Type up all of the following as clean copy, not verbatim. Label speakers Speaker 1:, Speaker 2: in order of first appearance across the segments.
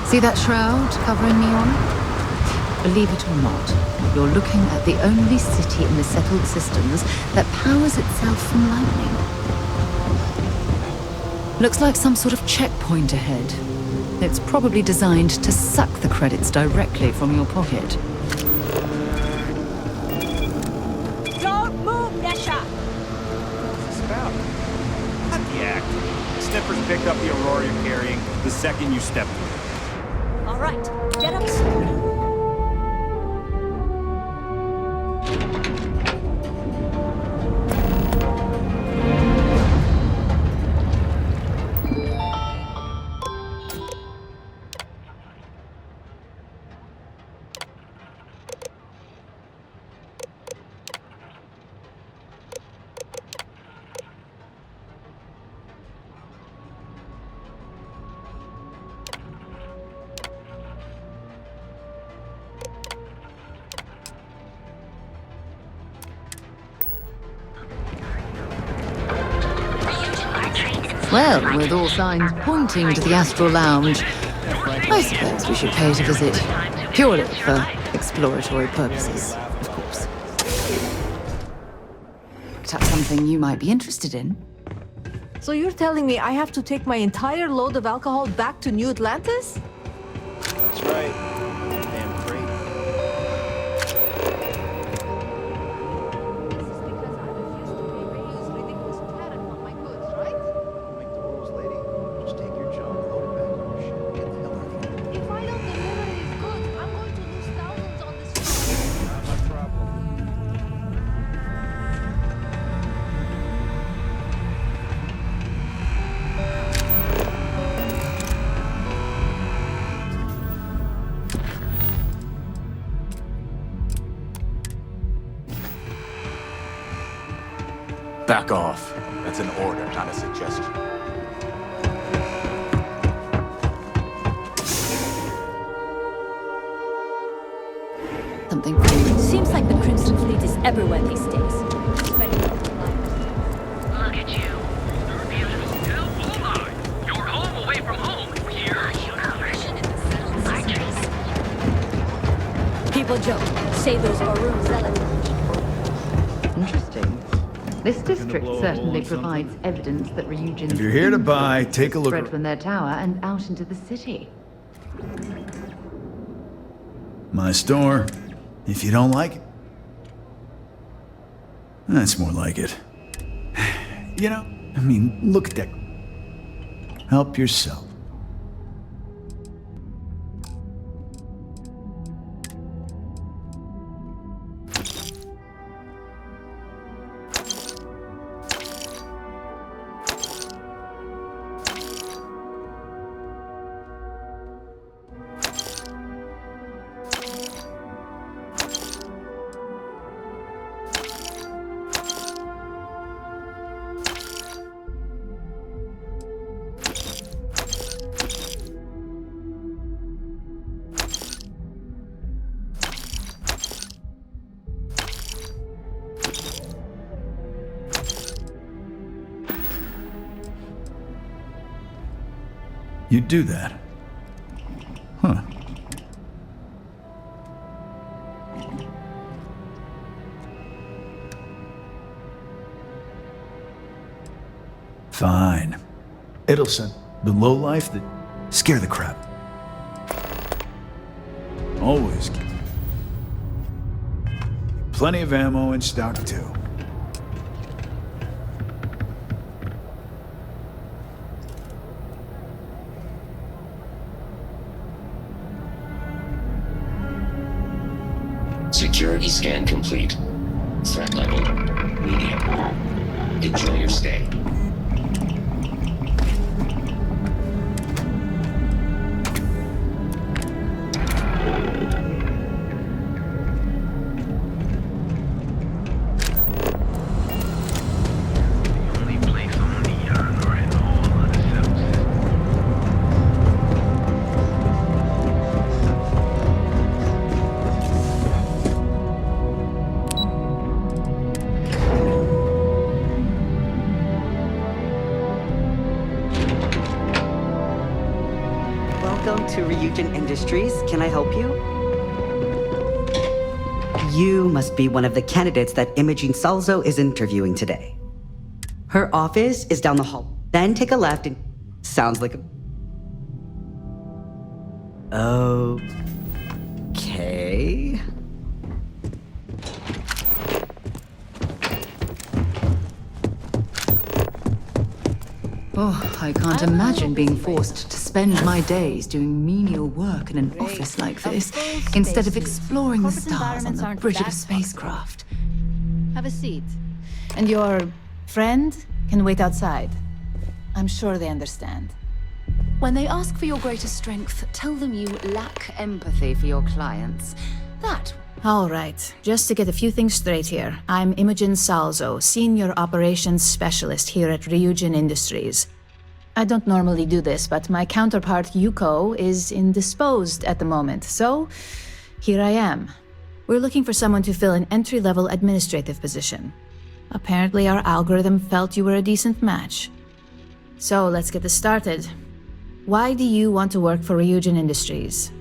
Speaker 1: See that shroud covering Neon? Believe it or not, you're looking at the only city in the settled systems that powers itself from lightning. Looks like some sort of checkpoint ahead. It's probably designed to suck the credits directly from your pocket.
Speaker 2: Don't move, Nesha!
Speaker 3: What's this about? Not the act. Snippers picked up the Aurora you're carrying the second you stepped through.
Speaker 2: All right, get up slowly.
Speaker 1: Well, with all signs pointing to the Astral Lounge, I suppose we should pay it a visit. Purely for exploratory purposes, of course. That's something you might be interested in.
Speaker 4: So you're telling me I have to take my entire load of alcohol back to New Atlantis?
Speaker 3: That's right. Damn great.
Speaker 4: This is because I refuse to pay Rayu's ridiculous tariff on my goods, right?
Speaker 5: Make the rules, lady. Just take your junk, load it back on your ship, and get the hell out of here.
Speaker 4: If I don't deliver these goods, I'm going to lose thousands on this road.
Speaker 5: Not my problem.
Speaker 3: Back off. That's an order, not a suggestion.
Speaker 1: Something for you.
Speaker 2: Seems like the Crimson Fleet is everywhere these days. Spending all their lives.
Speaker 6: Look at you. You're beautiful. Hell, hold on. You're home away from home. Here.
Speaker 2: People joke. Say those Orun zealots.
Speaker 1: Interesting. This district certainly provides evidence that Ryujin's
Speaker 7: If you're here to buy, take a look.
Speaker 1: spread from their tower and out into the city.
Speaker 7: My store. If you don't like it, that's more like it. You know, I mean, look at that. Help yourself. You'd do that? Huh. Fine. It'll send the lowlife that scare the crap. Always keep plenty of ammo in stock too.
Speaker 8: Security scan complete. Threat level, medium. Enjoy your stay.
Speaker 6: Only place on Neon or in all of the cells.
Speaker 9: Welcome to Ryujin Industries. Can I help you? You must be one of the candidates that Imogene Salzo is interviewing today. Her office is down the hall. Then take a left and... Sounds like a... Okay...
Speaker 1: Oh, I can't imagine being forced to spend my days doing menial work in an office like this, instead of exploring the stars on the bridge of a spacecraft.
Speaker 10: Have a seat. And your friend can wait outside. I'm sure they understand.
Speaker 1: When they ask for your greater strength, tell them you lack empathy for your clients. That...
Speaker 10: All right, just to get a few things straight here. I'm Imogen Salzo, Senior Operations Specialist here at Ryujin Industries. I don't normally do this, but my counterpart Yuko is indisposed at the moment, so here I am. We're looking for someone to fill an entry-level administrative position. Apparently our algorithm felt you were a decent match. So let's get this started. Why do you want to work for Ryujin Industries?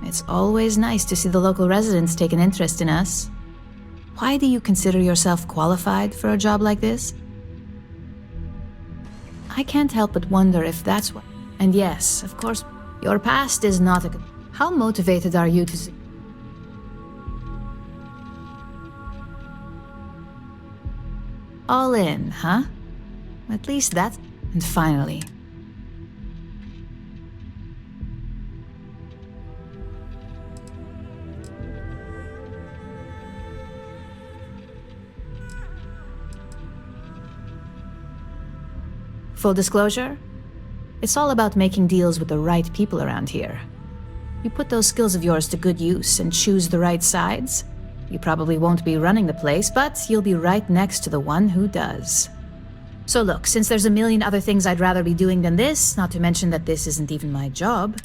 Speaker 10: It's always nice to see the local residents take an interest in us. Why do you consider yourself qualified for a job like this? I can't help but wonder if that's what... And yes, of course, your past is not a... How motivated are you to... All in, huh? At least that... And finally... Full disclosure, it's all about making deals with the right people around here. You put those skills of yours to good use and choose the right sides. You probably won't be running the place, but you'll be right next to the one who does. So look, since there's a million other things I'd rather be doing than this, not to mention that this isn't even my job,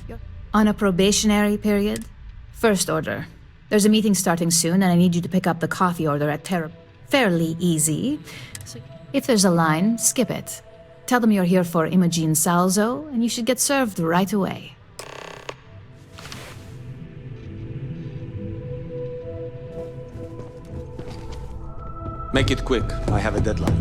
Speaker 10: on a probationary period, first order. There's a meeting starting soon and I need you to pick up the coffee order at Terra. Fairly easy. So if there's a line, skip it. Tell them you're here for Imogen Salzo, and you should get served right away.
Speaker 11: Make it quick. I have a deadline.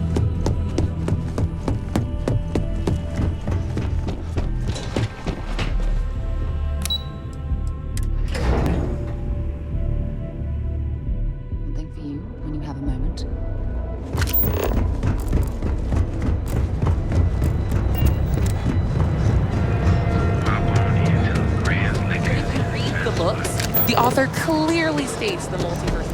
Speaker 1: Something for you when you have a moment.
Speaker 12: Books, the author clearly states the multiverse.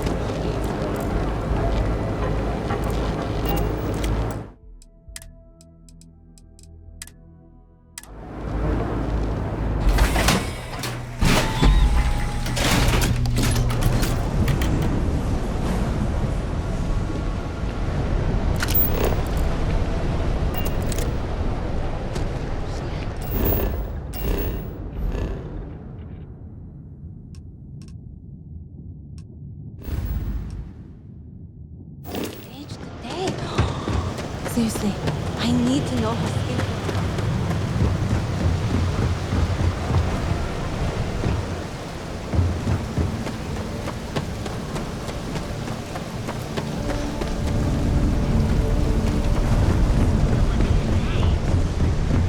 Speaker 4: Seriously, I need to know how skin...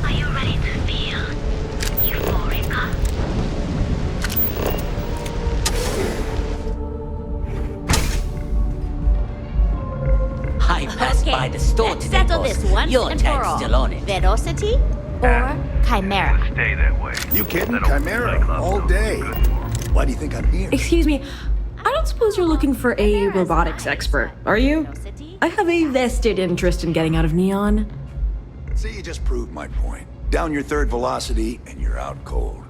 Speaker 6: Are you ready to feel euphorica?
Speaker 13: I passed by the store
Speaker 2: Let's
Speaker 13: today,
Speaker 2: settle
Speaker 13: boss.
Speaker 2: this once
Speaker 13: Your
Speaker 2: and for
Speaker 13: tag's
Speaker 2: all.
Speaker 13: still on it.
Speaker 2: Velocity or Chimera?
Speaker 6: Stay that way.
Speaker 5: You kidding? Chimera, all day. Why do you think I'm here?
Speaker 14: Excuse me, I don't suppose you're looking for a robotics expert, are you? I have a vested interest in getting out of Neon.
Speaker 5: See, you just proved my point. Down your third velocity, and you're out cold.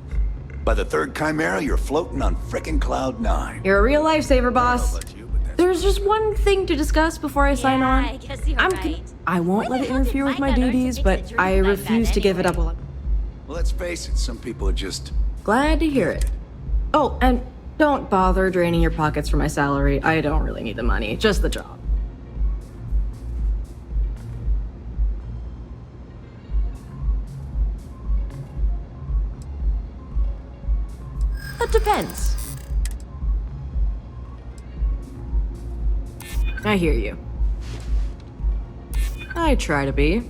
Speaker 5: By the third Chimera, you're floating on frickin' Cloud 9.
Speaker 14: You're a real lifesaver, boss. There's just one thing to discuss before I sign on.
Speaker 2: I guess you're right.
Speaker 14: I won't let it interfere with my duties, but I refuse to give it up.
Speaker 5: Well, let's face it, some people are just...
Speaker 14: Glad to hear it. Oh, and don't bother draining your pockets for my salary. I don't really need the money, just the job. depends. I hear you. I try to be.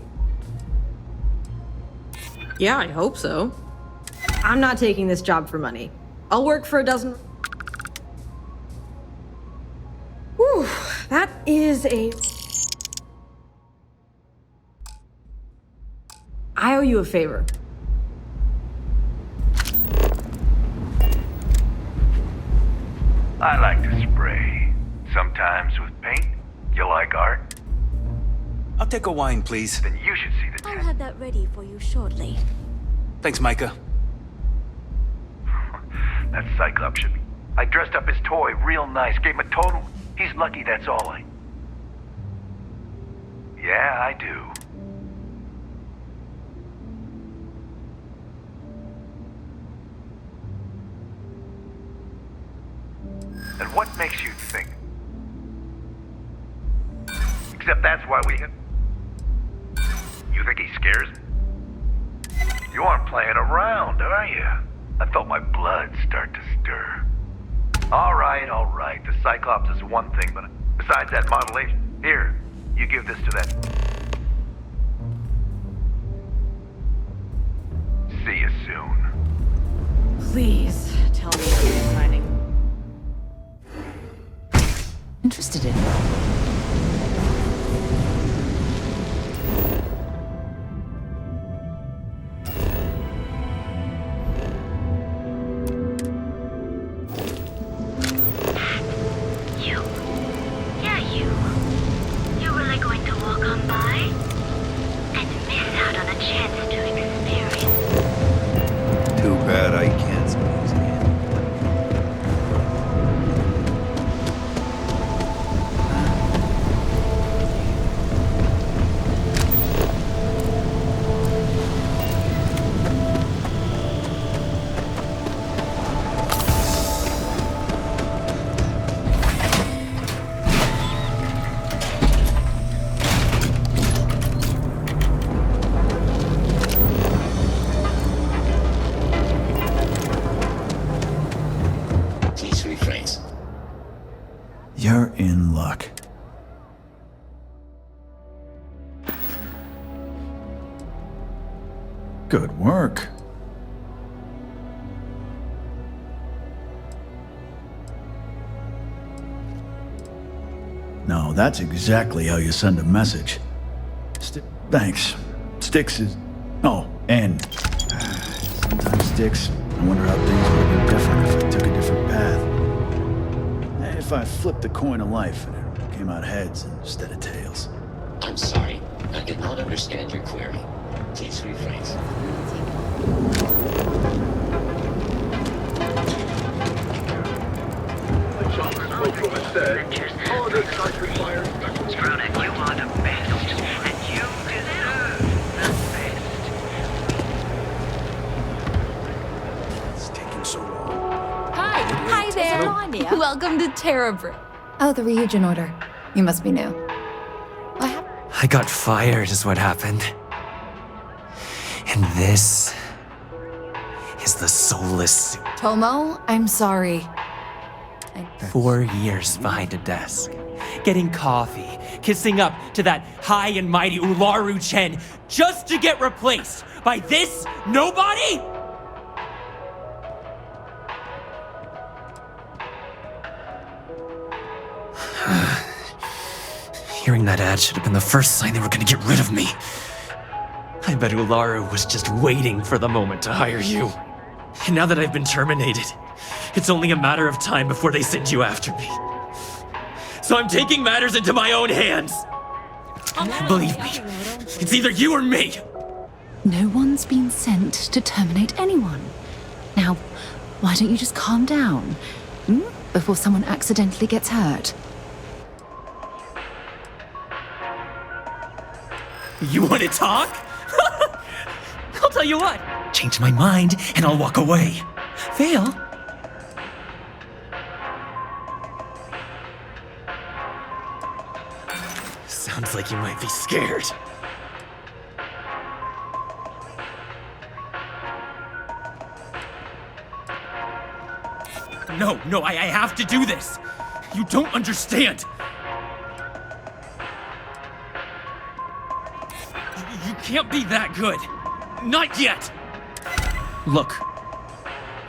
Speaker 14: Yeah, I hope so. I'm not taking this job for money. I'll work for a dozen... Whew, that is a... I owe you a favor.
Speaker 15: I like to spray. Sometimes with paint. You like art?
Speaker 11: I'll take a wine, please.
Speaker 15: Then you should see the
Speaker 2: I'll have that ready for you shortly.
Speaker 11: Thanks, Micah.
Speaker 15: That Cyclops should be. I dressed up his toy real nice, gave him a total. He's lucky that's all I... Yeah, I do. And what makes you think? Except that's why we... You think he scares me? You aren't playing around, are you? I felt my blood start to stir. All right. The Cyclops is one thing, but besides that modelation... Here, you give this to that... See you soon.
Speaker 14: Please, tell me what you're signing.
Speaker 1: Interested in?
Speaker 6: You really going to walk on by? And miss out on a chance to experience.
Speaker 5: Too bad I can't squeeze in.
Speaker 7: You're in luck. Good work. No, that's exactly how you send a message. Thanks. Sticks is... Oh, and... Sometimes Sticks, I wonder how things would have been different if I took a different path. If I flipped the coin of life and it came out heads instead of tails.
Speaker 8: I'm sorry. I did not understand your query. Please rephrase.
Speaker 6: Stronic, you are the best, and you deserve the best.
Speaker 5: It's taking so long.
Speaker 2: Hi there. Welcome to Terrabrit.
Speaker 1: Oh, the reunion order. You must be new.
Speaker 16: I got fired is what happened. And this is the soulless suit.
Speaker 1: Tomo, I'm sorry.
Speaker 16: 4 years behind a desk, getting coffee, kissing up to that high and mighty Ularu Chen, just to get replaced by this nobody? Hearing that ad should have been the first sign they were gonna get rid of me. I bet Ularu was just waiting for the moment to hire you. And now that I've been terminated, it's only a matter of time before they send you after me. So I'm taking matters into my own hands. Believe me, it's either you or me.
Speaker 1: No one's been sent to terminate anyone. Now, why don't you just calm down? Before someone accidentally gets hurt.
Speaker 16: You want to talk? I'll tell you what. Change my mind and I'll walk away. Fail? Sounds like you might be scared. No, I have to do this. You don't understand. You can't be that good. Not yet. Look,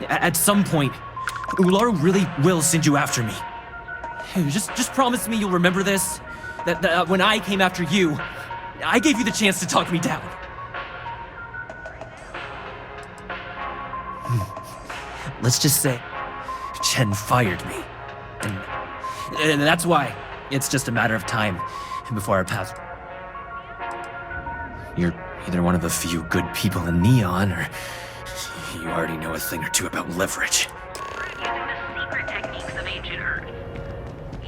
Speaker 16: at some point, Ularu really will send you after me. Just promise me you'll remember this. That when I came after you, I gave you the chance to talk me down. Let's just say Chen fired me. And that's why it's just a matter of time before our paths. You're either one of the few good people in Neon, or you already know a thing or two about leverage.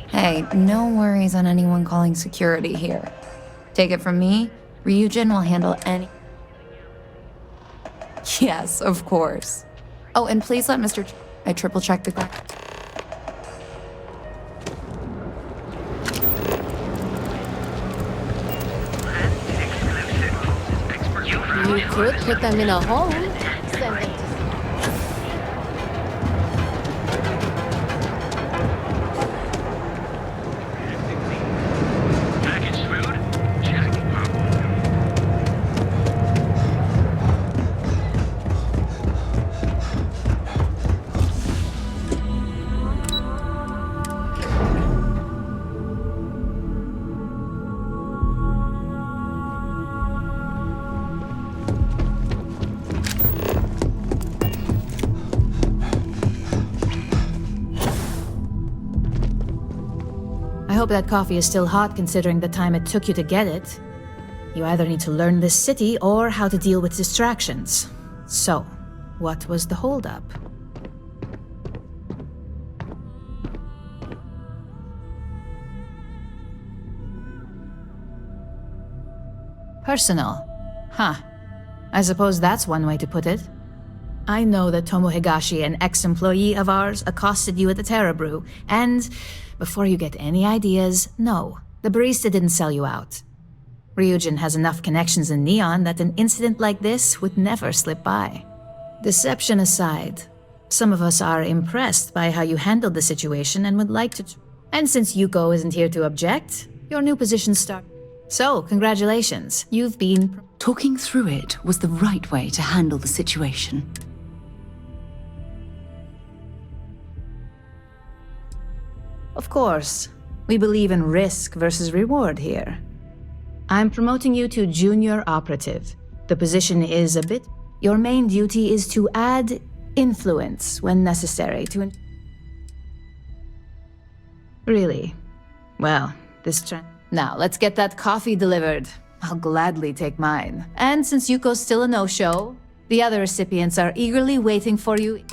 Speaker 17: Hey, no worries on anyone calling security here. Take it from me, Ryujin will handle any... Yes, of course. Oh, and please let Mr. I triple-check the...
Speaker 4: You could put them in a home. Send them to...
Speaker 10: I hope that coffee is still hot considering the time it took you to get it. You either need to learn this city or how to deal with distractions. So, what was the holdup? Personal. Huh. I suppose that's one way to put it. I know that Tomo Higashi, an ex-employee of ours, accosted you at the Terra Brew, and before you get any ideas, no, the barista didn't sell you out. Ryujin has enough connections in Neon that an incident like this would never slip by. Deception aside, some of us are impressed by how you handled the situation and would like to... And since Yuko isn't here to object, your new position starts. So, congratulations, you've been...
Speaker 1: Talking through it was the right way to handle the situation.
Speaker 10: Of course, we believe in risk versus reward here. I'm promoting you to junior operative. The position is a bit... Your main duty is to add influence when necessary to... Really? Well, this... Now, let's get that coffee delivered. I'll gladly take mine. And since Yuko's still a no-show, the other recipients are eagerly waiting for you.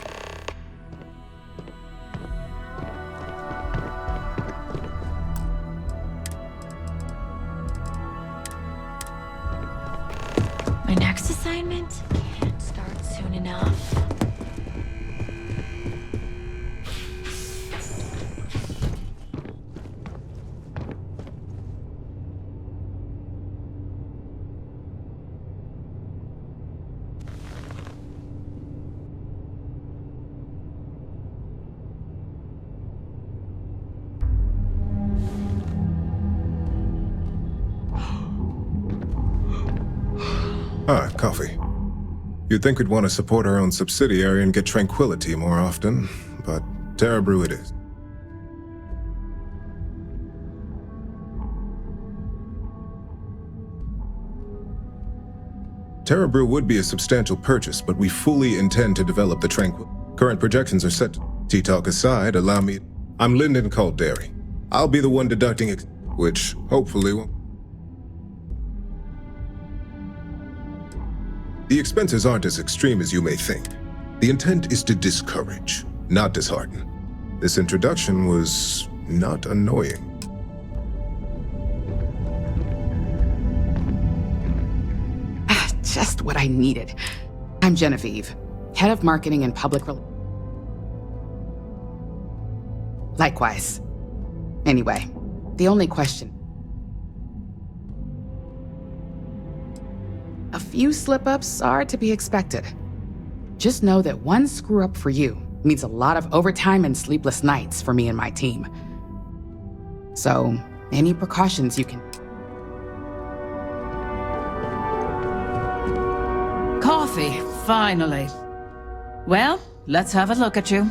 Speaker 17: My next assignment can't start soon enough.
Speaker 18: Ah, coffee. You'd think we'd want to support our own subsidiary and get tranquility more often, but Terra Brew it is. Terra Brew would be a substantial purchase, but we fully intend to develop the Tranquil. Current projections are set. Tea-talk aside, allow me... I'm Lyndon Calderi. I'll be the one deducting which hopefully will... The expenses aren't as extreme as you may think. The intent is to discourage, not dishearten. This introduction was not annoying.
Speaker 19: Just what I needed. I'm Genevieve, head of marketing and public relations. Likewise. Anyway, the only question. A few slip-ups are to be expected. Just know that one screw-up for you means a lot of overtime and sleepless nights for me and my team. So, any precautions you can...
Speaker 20: Coffee, finally. Well, let's have a look at you.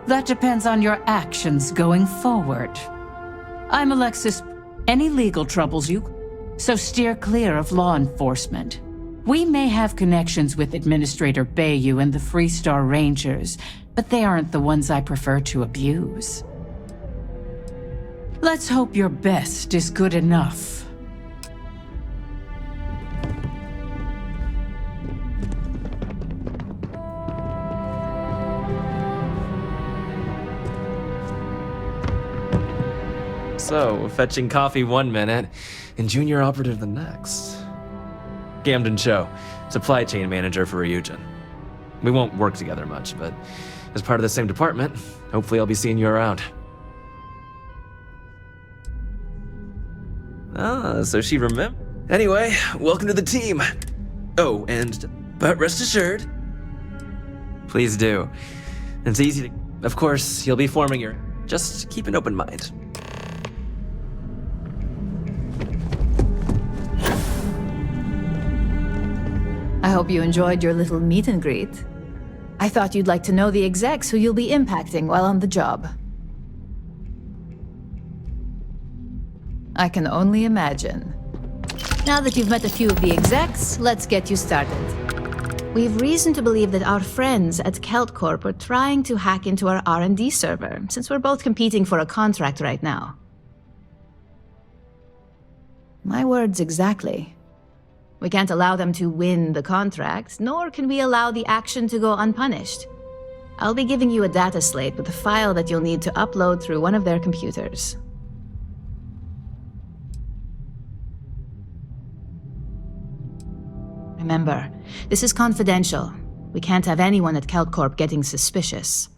Speaker 20: That depends on your actions going forward. I'm Alexis. Any legal troubles you, so steer clear of law enforcement. We may have connections with Administrator Bayou and the Freestar Rangers, but they aren't the ones I prefer to abuse. Let's hope your best is good enough.
Speaker 16: So, fetching coffee 1 minute, and junior operative the next. Camden Cho, supply chain manager for Ryujin. We won't work together much, but as part of the same department, hopefully I'll be seeing you around. Ah, so she remembered. Anyway, welcome to the team. Oh, but rest assured. Please do. It's easy to... Of course, you'll be forming your... Just keep an open mind.
Speaker 10: I hope you enjoyed your little meet and greet. I thought you'd like to know the execs who you'll be impacting while on the job. I can only imagine. Now that you've met a few of the execs, let's get you started. We've reason to believe that our friends at Kelt Corp are trying to hack into our R&D server, since we're both competing for a contract right now. My words exactly. We can't allow them to win the contract, nor can we allow the action to go unpunished. I'll be giving you a data slate with a file that you'll need to upload through one of their computers. Remember, this is confidential. We can't have anyone at Kelt Corp getting suspicious.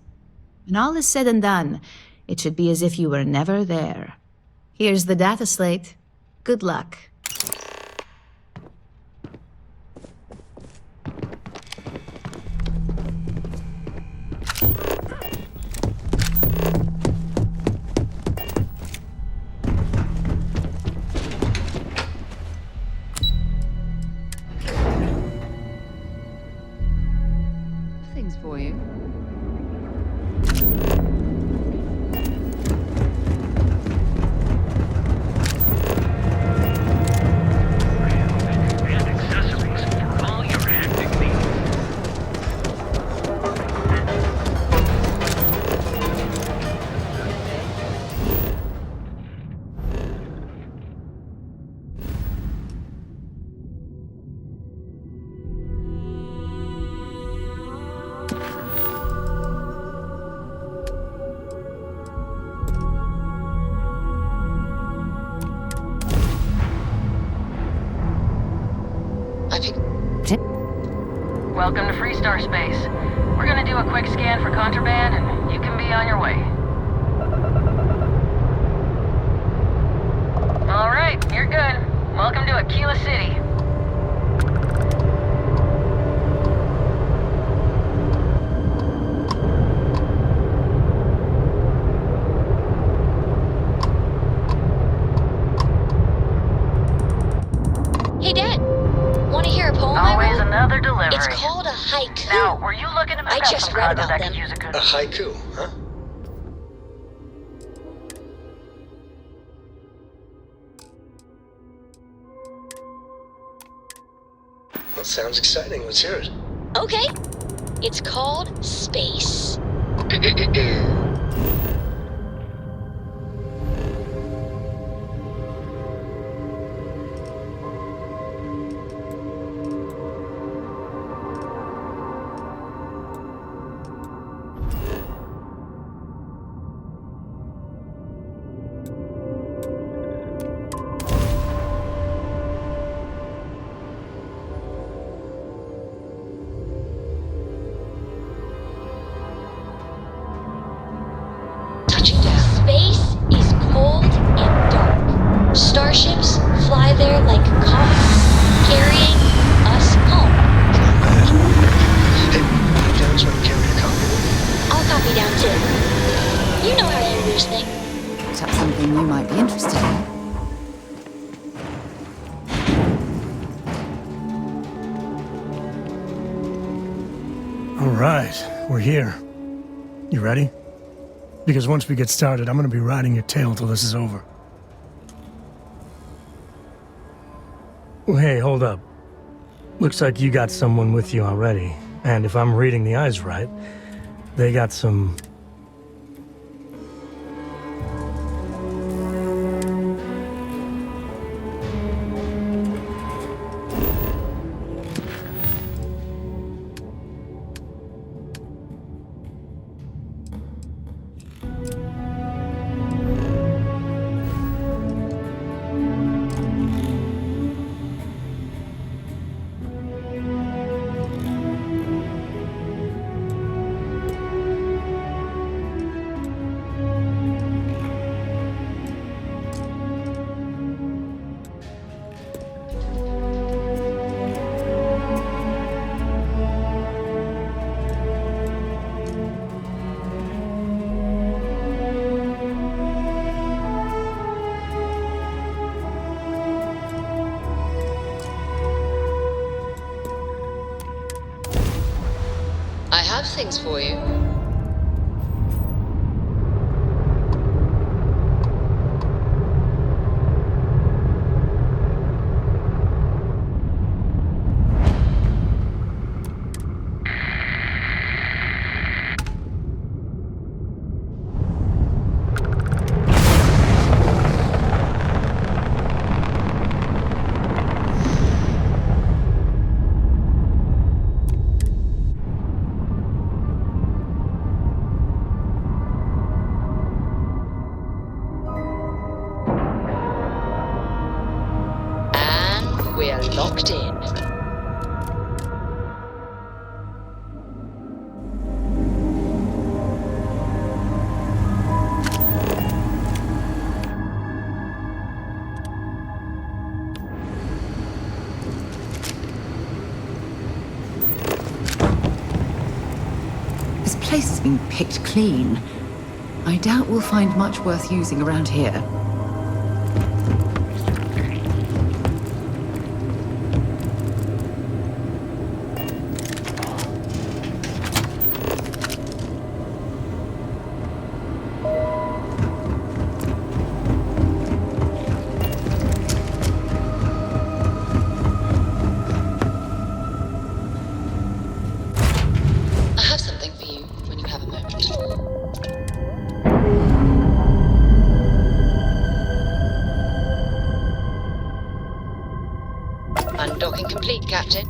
Speaker 10: When all is said and done, it should be as if you were never there. Here's the data slate. Good luck.
Speaker 1: Things for you.
Speaker 6: And accessories for all your hectic needs. Welcome to Freestar Space. We're gonna do a quick scan for contraband, and you can be on your way. All right, you're good. Welcome to Aquila City.
Speaker 21: Hey, Dad. Want to hear a poem I
Speaker 6: Always
Speaker 21: wrote?
Speaker 6: another delivery.
Speaker 21: It's called a haiku.
Speaker 6: Now, were you looking to pick
Speaker 21: I
Speaker 6: up
Speaker 21: just
Speaker 6: some
Speaker 21: read
Speaker 6: cargo
Speaker 21: about
Speaker 6: that
Speaker 21: them.
Speaker 6: could use a good...
Speaker 22: A haiku, huh? Well, sounds exciting. Let's hear it.
Speaker 21: Okay. It's called Space. Ryujin. You know how you lose things.
Speaker 1: That's something you might be interested in.
Speaker 3: All right, we're here. You ready? Because once we get started, I'm gonna be riding your tail till this is over. Well, hey, hold up. Looks like you got someone with you already. And if I'm reading the eyes right, they got some...
Speaker 1: I have things for you. We're locked in. This place has been picked clean. I doubt we'll find much worth using around here. Undocking complete, Captain.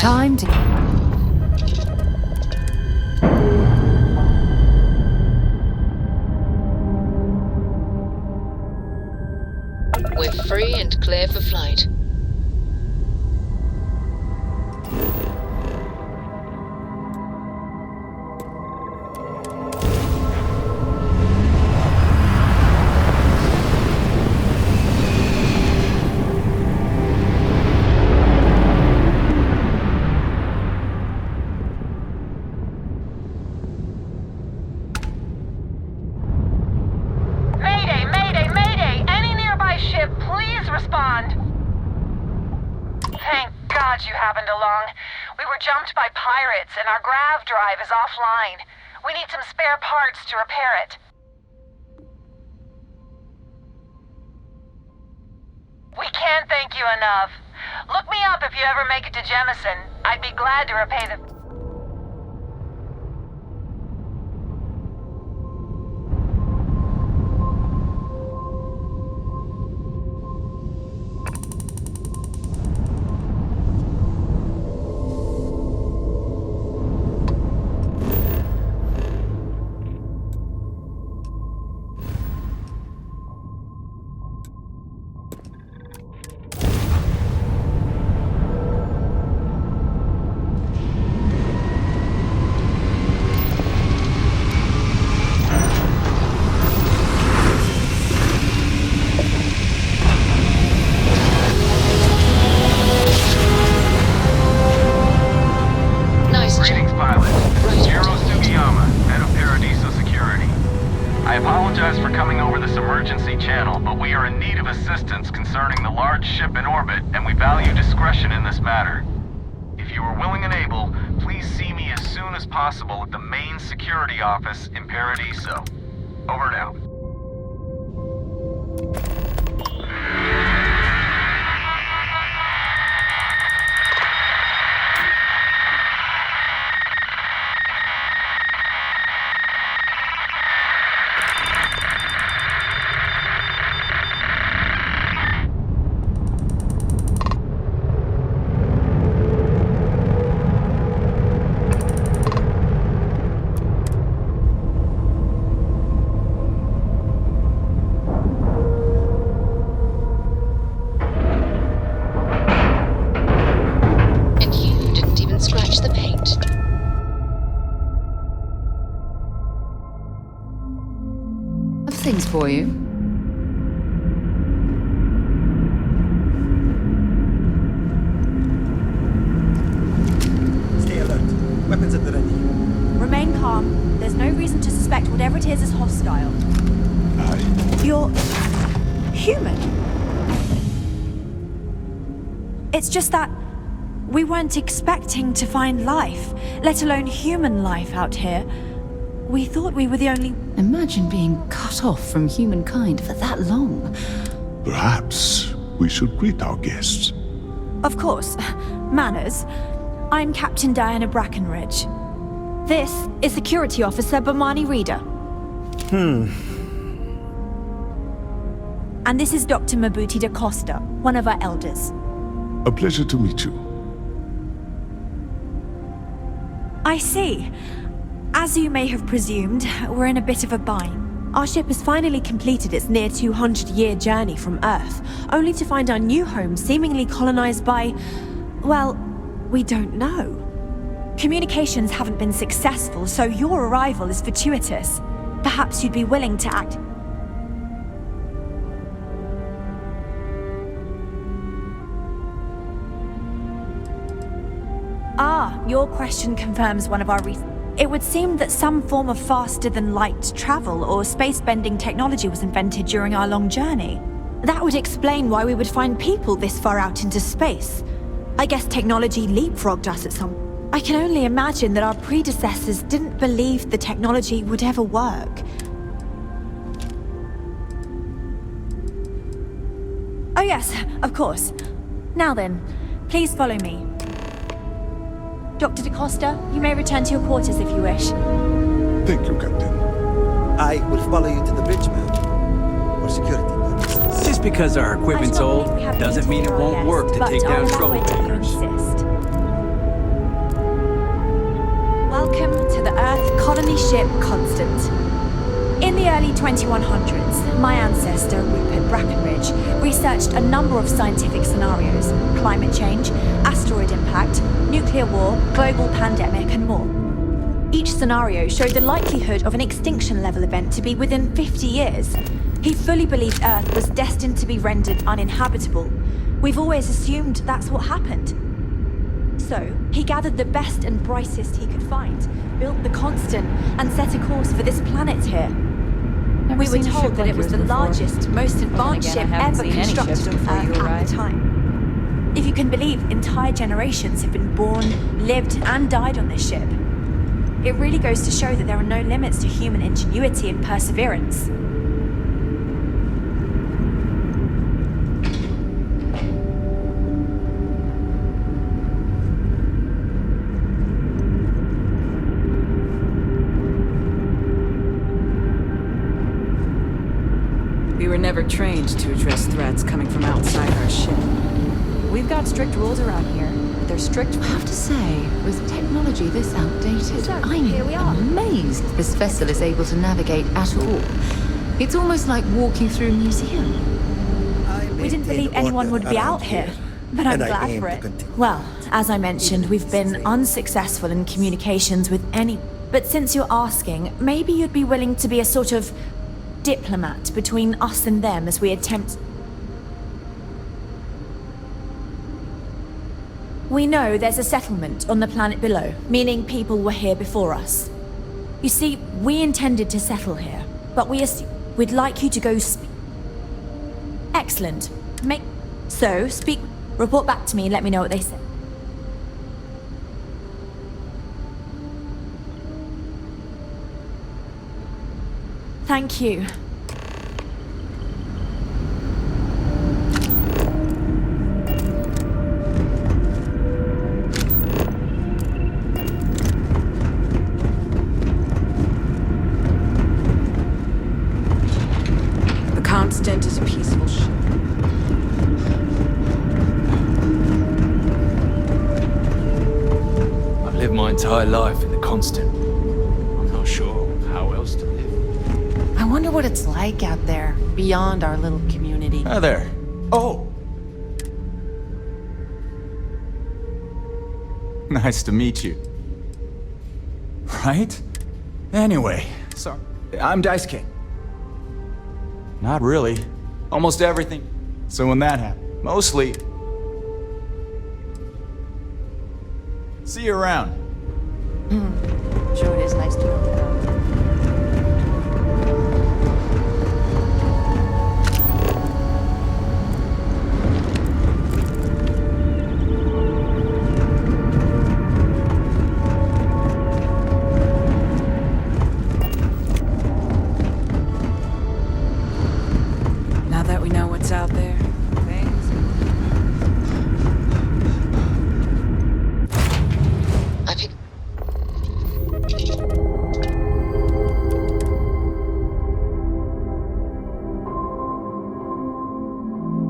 Speaker 1: Time to...
Speaker 9: We're free and clear for flight.
Speaker 6: Mayday, mayday, mayday! Any nearby ship, please respond! Thank God you happened along. We were jumped by pirates and our grav drive is offline. We need some spare parts to repair it. We can't thank you enough. Look me up if you ever make it to Jemison. I'd be glad to repay the...
Speaker 15: Greetings, pilot. Jiro Sugiyama, head of Paradiso Security. I apologize for coming over this emergency channel, but we are in need of assistance concerning the large ship in orbit, and we value discretion in this matter. If you are willing and able, please see me as soon as possible at the main security office in Paradiso. Over and out.
Speaker 9: Scratch the paint.
Speaker 1: Have things for you.
Speaker 12: Stay alert. Weapons at the ready.
Speaker 23: Remain calm. There's no reason to suspect whatever it is hostile. You're... human. It's just that we weren't expecting to find life, let alone human life out here. We thought we were the only...
Speaker 1: Imagine being cut off from humankind for that long.
Speaker 24: Perhaps we should greet our guests.
Speaker 23: Of course. Manners. I'm Captain Diana Brackenridge. This is Security Officer Bomani Reader. And this is Dr. Mabuti da Costa, one of our elders.
Speaker 24: A pleasure to meet you.
Speaker 23: I see. As you may have presumed, we're in a bit of a bind. Our ship has finally completed its near 200-year journey from Earth, only to find our new home seemingly colonized by... well, we don't know. Communications haven't been successful, so your arrival is fortuitous. Perhaps you'd be willing to act... Ah, your question confirms one of our reasons. It would seem that some form of faster-than-light travel or space-bending technology was invented during our long journey. That would explain why we would find people this far out into space. I guess technology leapfrogged us at some... I can only imagine that our predecessors didn't believe the technology would ever work. Oh yes, of course. Now then, please follow me. Dr. da Costa, you may return to your quarters if you wish.
Speaker 24: Thank you, Captain.
Speaker 12: I will follow you to the bridge, ma'am. For security purposes.
Speaker 25: Just because our equipment's old doesn't mean it won't work to take down troublemakers.
Speaker 23: Welcome to the Earth colony ship Constant. In the early 2100s, my ancestor, Rupert Brackenridge, researched a number of scientific scenarios: climate change, asteroid impact, nuclear war, global pandemic, and more. Each scenario showed the likelihood of an extinction-level event to be within 50 years. He fully believed Earth was destined to be rendered uninhabitable. We've always assumed that's what happened. So, he gathered the best and brightest he could find, built the Constant, and set a course for this planet here. We were told that it was the largest, most advanced ship ever constructed on Earth at the time. If you can believe, entire generations have been born, lived, and died on this ship. It really goes to show that there are no limits to human ingenuity and perseverance.
Speaker 7: We were never trained to address threats coming from outside our ship. We've got strict rules around here, but they're strict.
Speaker 1: I have to say, with technology this outdated, I'm amazed this vessel is able to navigate at all. It's almost like walking through a museum.
Speaker 23: We didn't believe anyone would be out here, but I'm glad for it. Well, as I mentioned, we've been unsuccessful in communications with any... But since you're asking, maybe you'd be willing to be a sort of diplomat between us and them as we attempt... We know there's a settlement on the planet below, meaning people were here before us. You see, we intended to settle here, but we'd like you to go Excellent. Report back to me and let me know what they say. Thank you.
Speaker 7: The Constant is a peaceful ship.
Speaker 11: I've lived my entire life in the Constant. I'm not sure how else to live.
Speaker 6: I wonder what it's like out there, beyond our little community.
Speaker 11: Hi there. Oh! Nice to meet you. Right? Anyway, sorry. I'm Dice King. Not really. Almost everything. So when that happened, mostly... See you around.
Speaker 6: Sure it is nice to know that.
Speaker 7: Now that we know what's out there,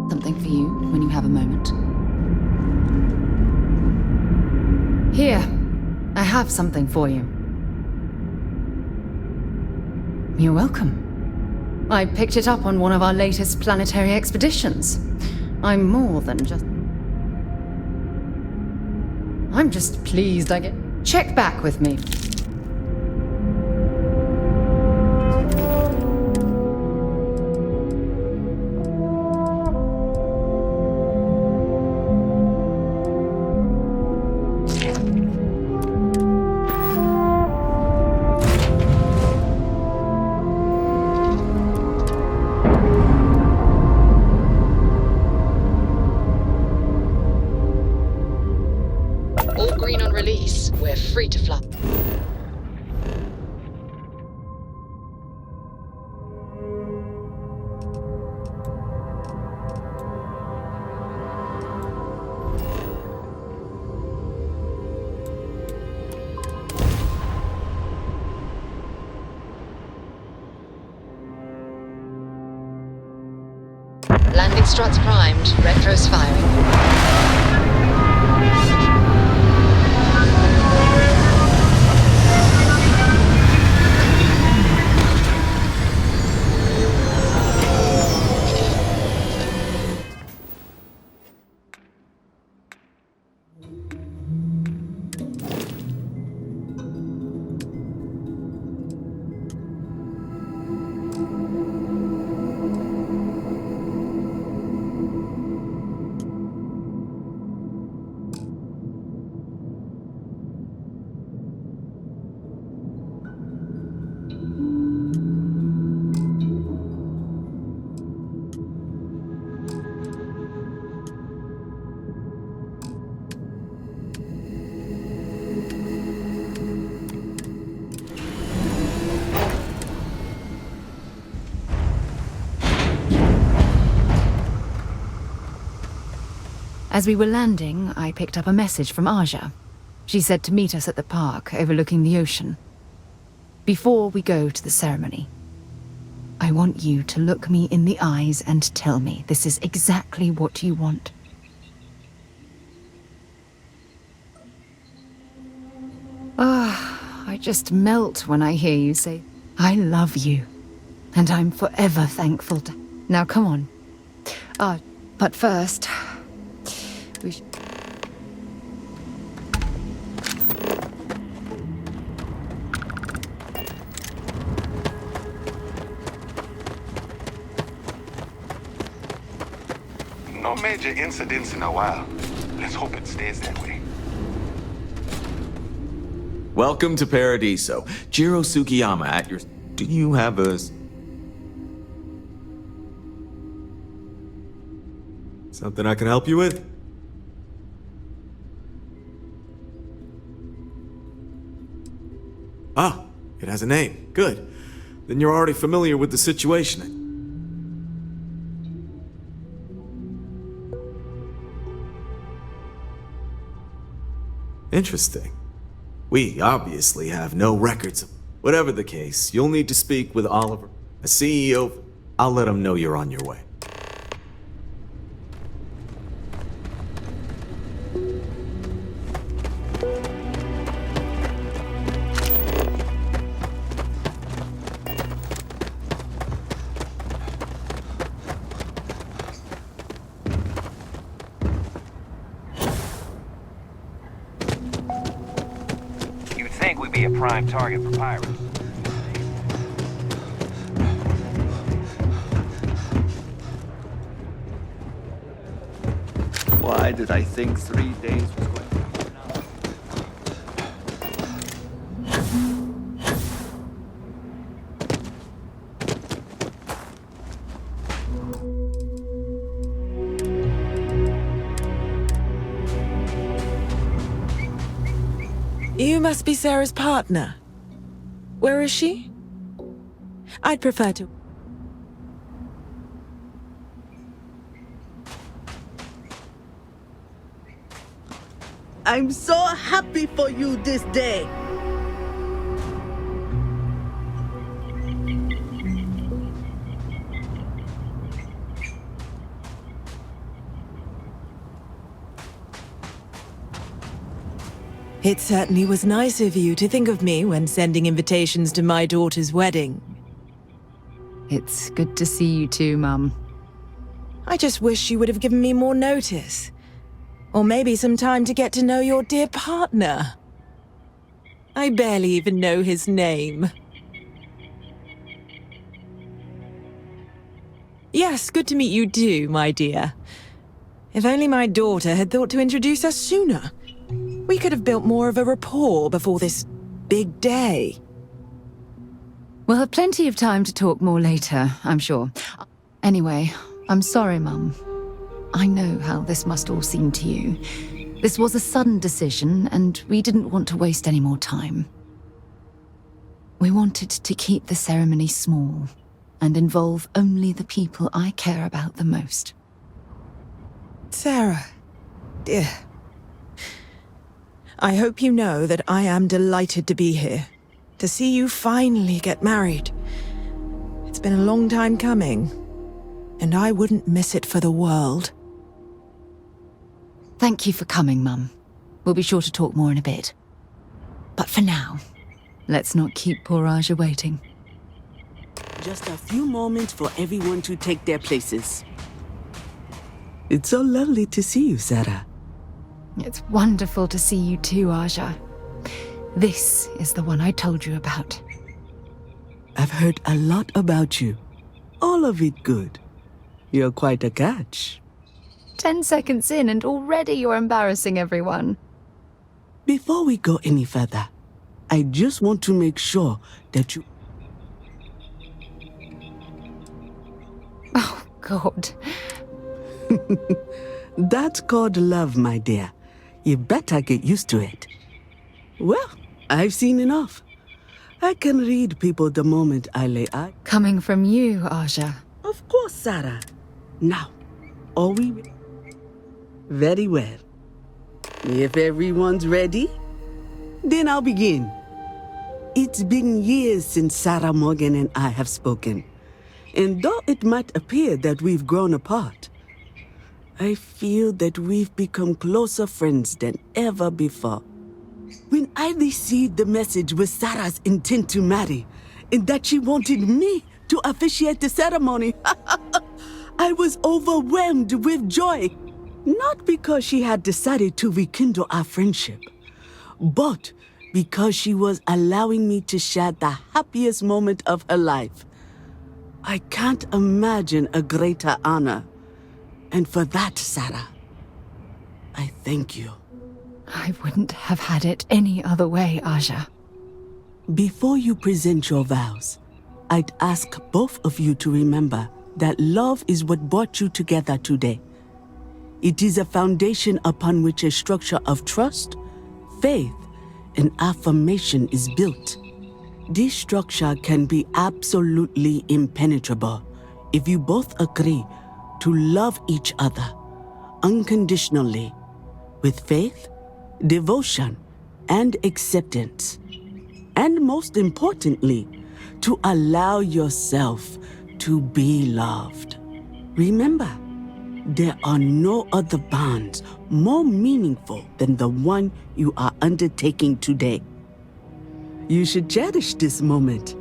Speaker 1: Something for you when you have a moment. Here, I have something for you. You're welcome. I picked it up on one of our latest planetary expeditions. I'm more than just... I'm just pleased I get... Check back with me.
Speaker 9: Free to fly. Landing struts primed, retros firing.
Speaker 1: As we were landing, I picked up a message from Aja. She said to meet us at the park overlooking the ocean. Before we go to the ceremony, I want you to look me in the eyes and tell me this is exactly what you want. I just melt when I hear you say, I love you, and I'm forever thankful to... Now come on. But first, we should...
Speaker 5: No major incidents in a while. Let's hope it stays that way.
Speaker 11: Welcome to Paradiso. Jiro Tsukiyama at your... Do you have a...
Speaker 8: Something I can help you with? Ah, it has a name. Good. Then you're already familiar with the situation. Interesting. We obviously have no records of... Whatever the case, you'll need to speak with Oliver, a CEO. I'll let him know you're on your way.
Speaker 13: Be a prime target for pirates.
Speaker 12: Why did I think 3 days was going to...
Speaker 14: You must be Sarah's partner. Where is she? I'd prefer to...
Speaker 25: I'm so happy for you this day.
Speaker 14: It certainly was nice of you to think of me when sending invitations to my daughter's wedding.
Speaker 1: It's good to see you too, Mum.
Speaker 14: I just wish you would have given me more notice. Or maybe some time to get to know your dear partner. I barely even know his name. Yes, good to meet you too, my dear. If only my daughter had thought to introduce us sooner. We could have built more of a rapport before this big day.
Speaker 1: We'll have plenty of time to talk more later, I'm sure. Anyway, I'm sorry, Mum. I know how this must all seem to you. This was a sudden decision, and we didn't want to waste any more time. We wanted to keep the ceremony small and involve only the people I care about the most.
Speaker 14: Sarah, dear. I hope you know that I am delighted to be here, to see you finally get married. It's been a long time coming, and I wouldn't miss it for the world.
Speaker 1: Thank you for coming, Mum. We'll be sure to talk more in a bit. But for now, let's not keep poor Aja waiting.
Speaker 25: Just a few moments for everyone to take their places. It's so lovely to see you, Sarah.
Speaker 1: It's wonderful to see you too, Aja. This is the one I told you about.
Speaker 25: I've heard a lot about you. All of it good. You're quite a catch.
Speaker 1: 10 seconds in and already you're embarrassing everyone.
Speaker 25: Before we go any further, I just want to make sure that you...
Speaker 1: Oh, God.
Speaker 25: That's called love, my dear. You better get used to it. Well, I've seen enough. I can read people the moment I lay eyes.
Speaker 1: Coming from you, Aja.
Speaker 25: Of course, Sarah. Now, are we... Very well. If everyone's ready, then I'll begin. It's been years since Sarah Morgan and I have spoken. And though it might appear that we've grown apart, I feel that we've become closer friends than ever before. When I received the message with Sarah's intent to marry, and that she wanted me to officiate the ceremony, I was overwhelmed with joy. Not because she had decided to rekindle our friendship, but because she was allowing me to share the happiest moment of her life. I can't imagine a greater honor. And for that, Sarah, I thank you.
Speaker 1: I wouldn't have had it any other way, Aja.
Speaker 25: Before you present your vows, I'd ask both of you to remember that love is what brought you together today. It is a foundation upon which a structure of trust, faith, and affirmation is built. This structure can be absolutely impenetrable if you both agree to love each other unconditionally, with faith, devotion, and acceptance. And most importantly, to allow yourself to be loved. Remember, there are no other bonds more meaningful than the one you are undertaking today. You should cherish this moment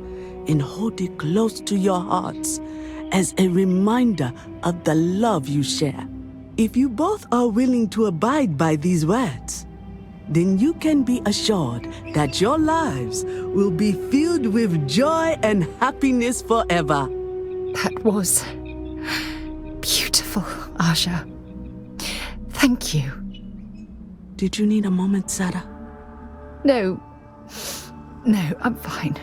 Speaker 25: and hold it close to your hearts as a reminder of the love you share. If you both are willing to abide by these words, then you can be assured that your lives will be filled with joy and happiness forever.
Speaker 1: That was beautiful, Aja. Thank you.
Speaker 25: Did you need a moment, Sarah?
Speaker 1: No, I'm fine.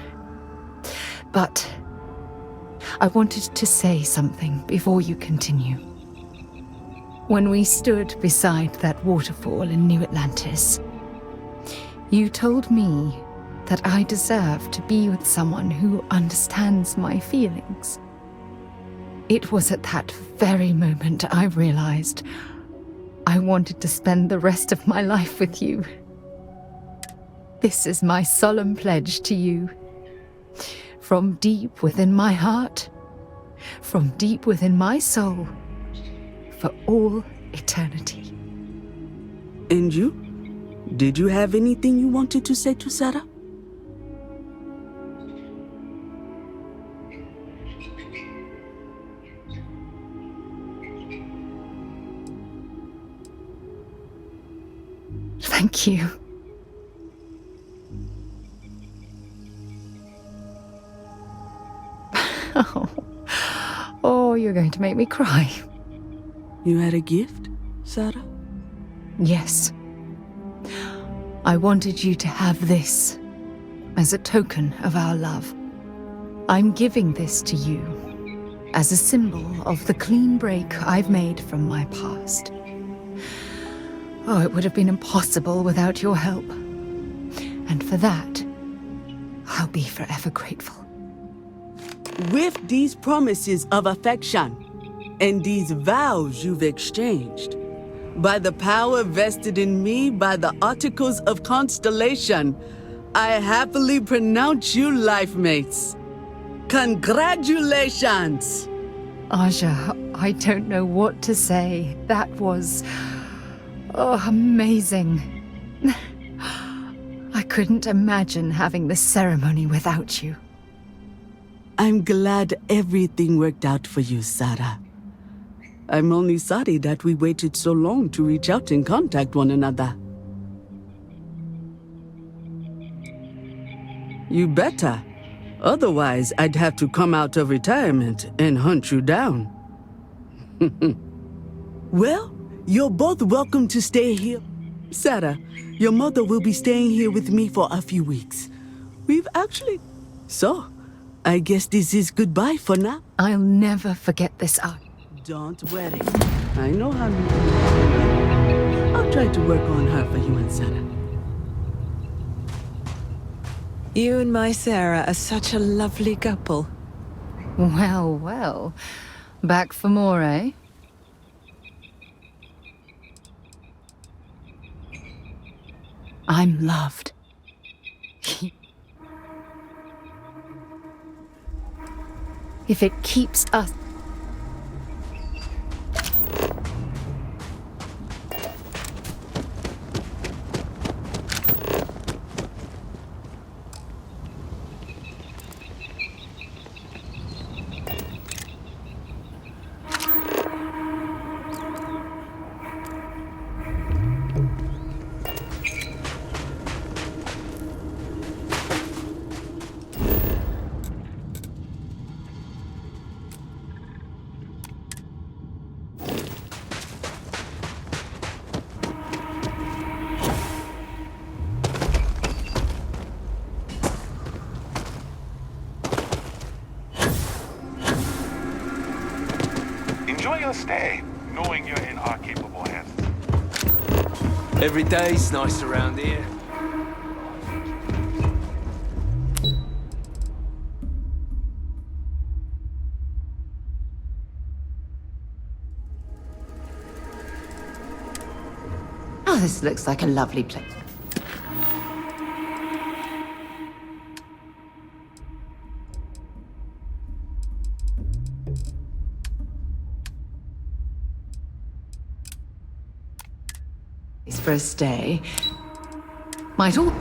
Speaker 1: But I wanted to say something before you continue. When we stood beside that waterfall in New Atlantis, you told me that I deserve to be with someone who understands my feelings. It was at that very moment I realized I wanted to spend the rest of my life with you. This is my solemn pledge to you. From deep within my heart, from deep within my soul, for all eternity.
Speaker 25: And you? Did you have anything you wanted to say to Sarah?
Speaker 1: Thank you. Oh, you're going to make me cry.
Speaker 25: You had a gift, Sarah?
Speaker 1: Yes. I wanted you to have this as a token of our love. I'm giving this to you as a symbol of the clean break I've made from my past. Oh, it would have been impossible without your help. And for that, I'll be forever grateful.
Speaker 25: With these promises of affection and these vows you've exchanged, by the power vested in me by the Articles of Constellation, I happily pronounce you life mates. Congratulations!
Speaker 1: Aja, I don't know what to say. That was... amazing. I couldn't imagine having this ceremony without you.
Speaker 25: I'm glad everything worked out for you, Sarah. I'm only sorry that we waited so long to reach out and contact one another. You better. Otherwise, I'd have to come out of retirement and hunt you down. Well, you're both welcome to stay here. Sarah, your mother will be staying here with me for a few weeks. We've actually... So, I guess this is goodbye for now.
Speaker 1: I'll never forget this art.
Speaker 25: Don't worry. I know how you do. I'll try to work on her for you and Sarah.
Speaker 14: You and my Sarah are such a lovely couple.
Speaker 1: Well, well. Back for more, eh? I'm loved. If it keeps us...
Speaker 5: Enjoy your stay, knowing you're in our capable hands.
Speaker 13: Every day's nice around here.
Speaker 1: Oh, this looks like a lovely place. For a stay. Might all...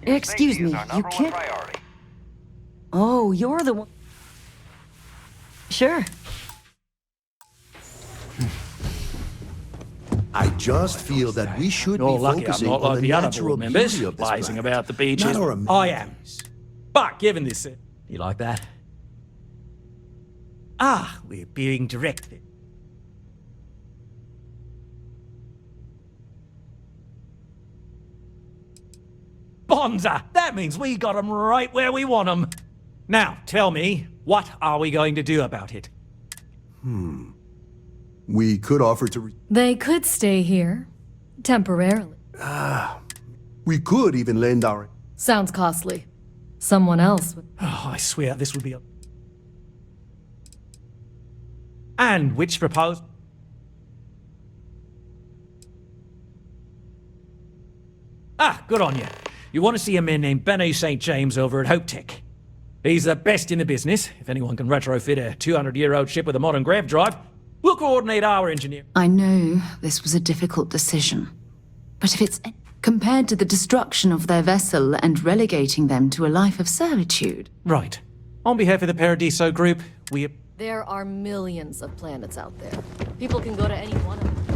Speaker 1: Excuse me, you can't... Oh, you're the one... Sure.
Speaker 2: I just feel that we should
Speaker 4: You're
Speaker 2: be
Speaker 4: lucky I'm
Speaker 2: focusing
Speaker 4: not
Speaker 2: on
Speaker 4: like
Speaker 2: the
Speaker 4: the other
Speaker 2: natural
Speaker 4: board members,
Speaker 2: beauty of this
Speaker 4: blazing
Speaker 2: planet,
Speaker 4: about the beaches.
Speaker 2: not our
Speaker 4: I am. But given this... You like that? Ah, we're being directed. Bonza! That means we got 'em right where we want 'em. Now, tell me, what are we going to do about it?
Speaker 2: We could offer to...
Speaker 17: They could stay here. Temporarily.
Speaker 2: We could even lend our...
Speaker 17: Sounds costly. Someone else would...
Speaker 4: Oh, I swear this would be a... And which proposal? Ah, good on you. You want to see a man named Benny St. James over at Hope Tech. He's the best in the business. If anyone can retrofit a 200-year-old ship with a modern grav drive, we'll coordinate our engineer.
Speaker 1: I know this was a difficult decision. But if it's... compared to the destruction of their vessel and relegating them to a life of servitude...
Speaker 4: Right. On behalf of the Paradiso Group, we...
Speaker 17: There are millions of planets out there. People can go to any one of them.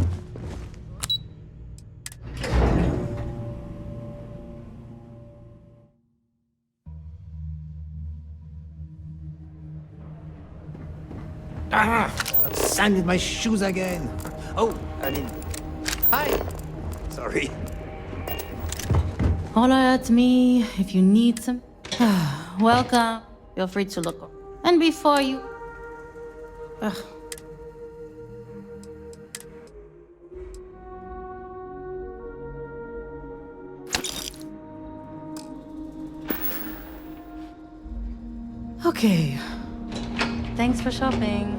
Speaker 18: Ah! Got sand in my shoes again. Oh, I mean... Hi! Sorry.
Speaker 20: Holler at me if you need some. Welcome. Feel free to look. And before you... Ugh.
Speaker 17: Okay.
Speaker 20: Thanks for shopping.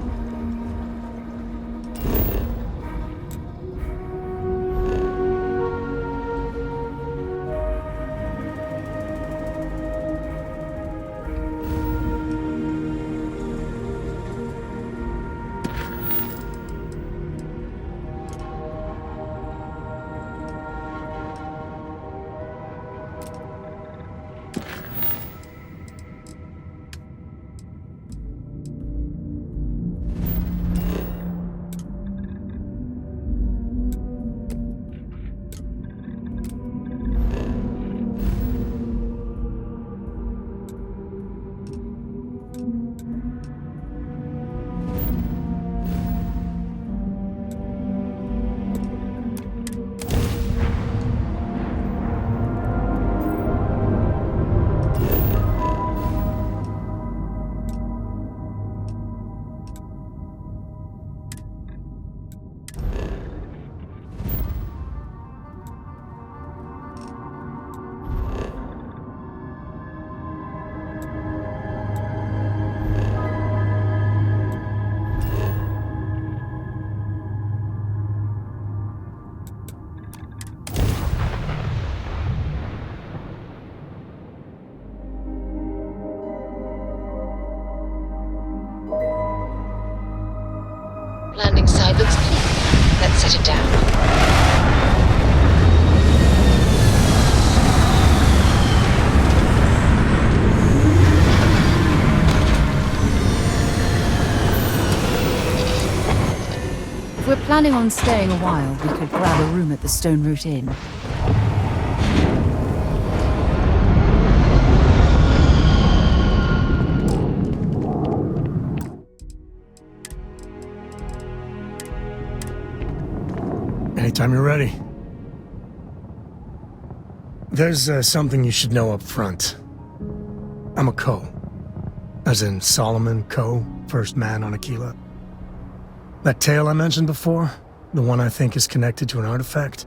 Speaker 9: shut it down.
Speaker 1: If we're planning on staying a while, we could grab a room at the Stone Root Inn.
Speaker 3: Anytime you're ready. There's something you should know up front. I'm a Co. As in Solomon Co., first man on Aquila. That tale I mentioned before, the one I think is connected to an artifact,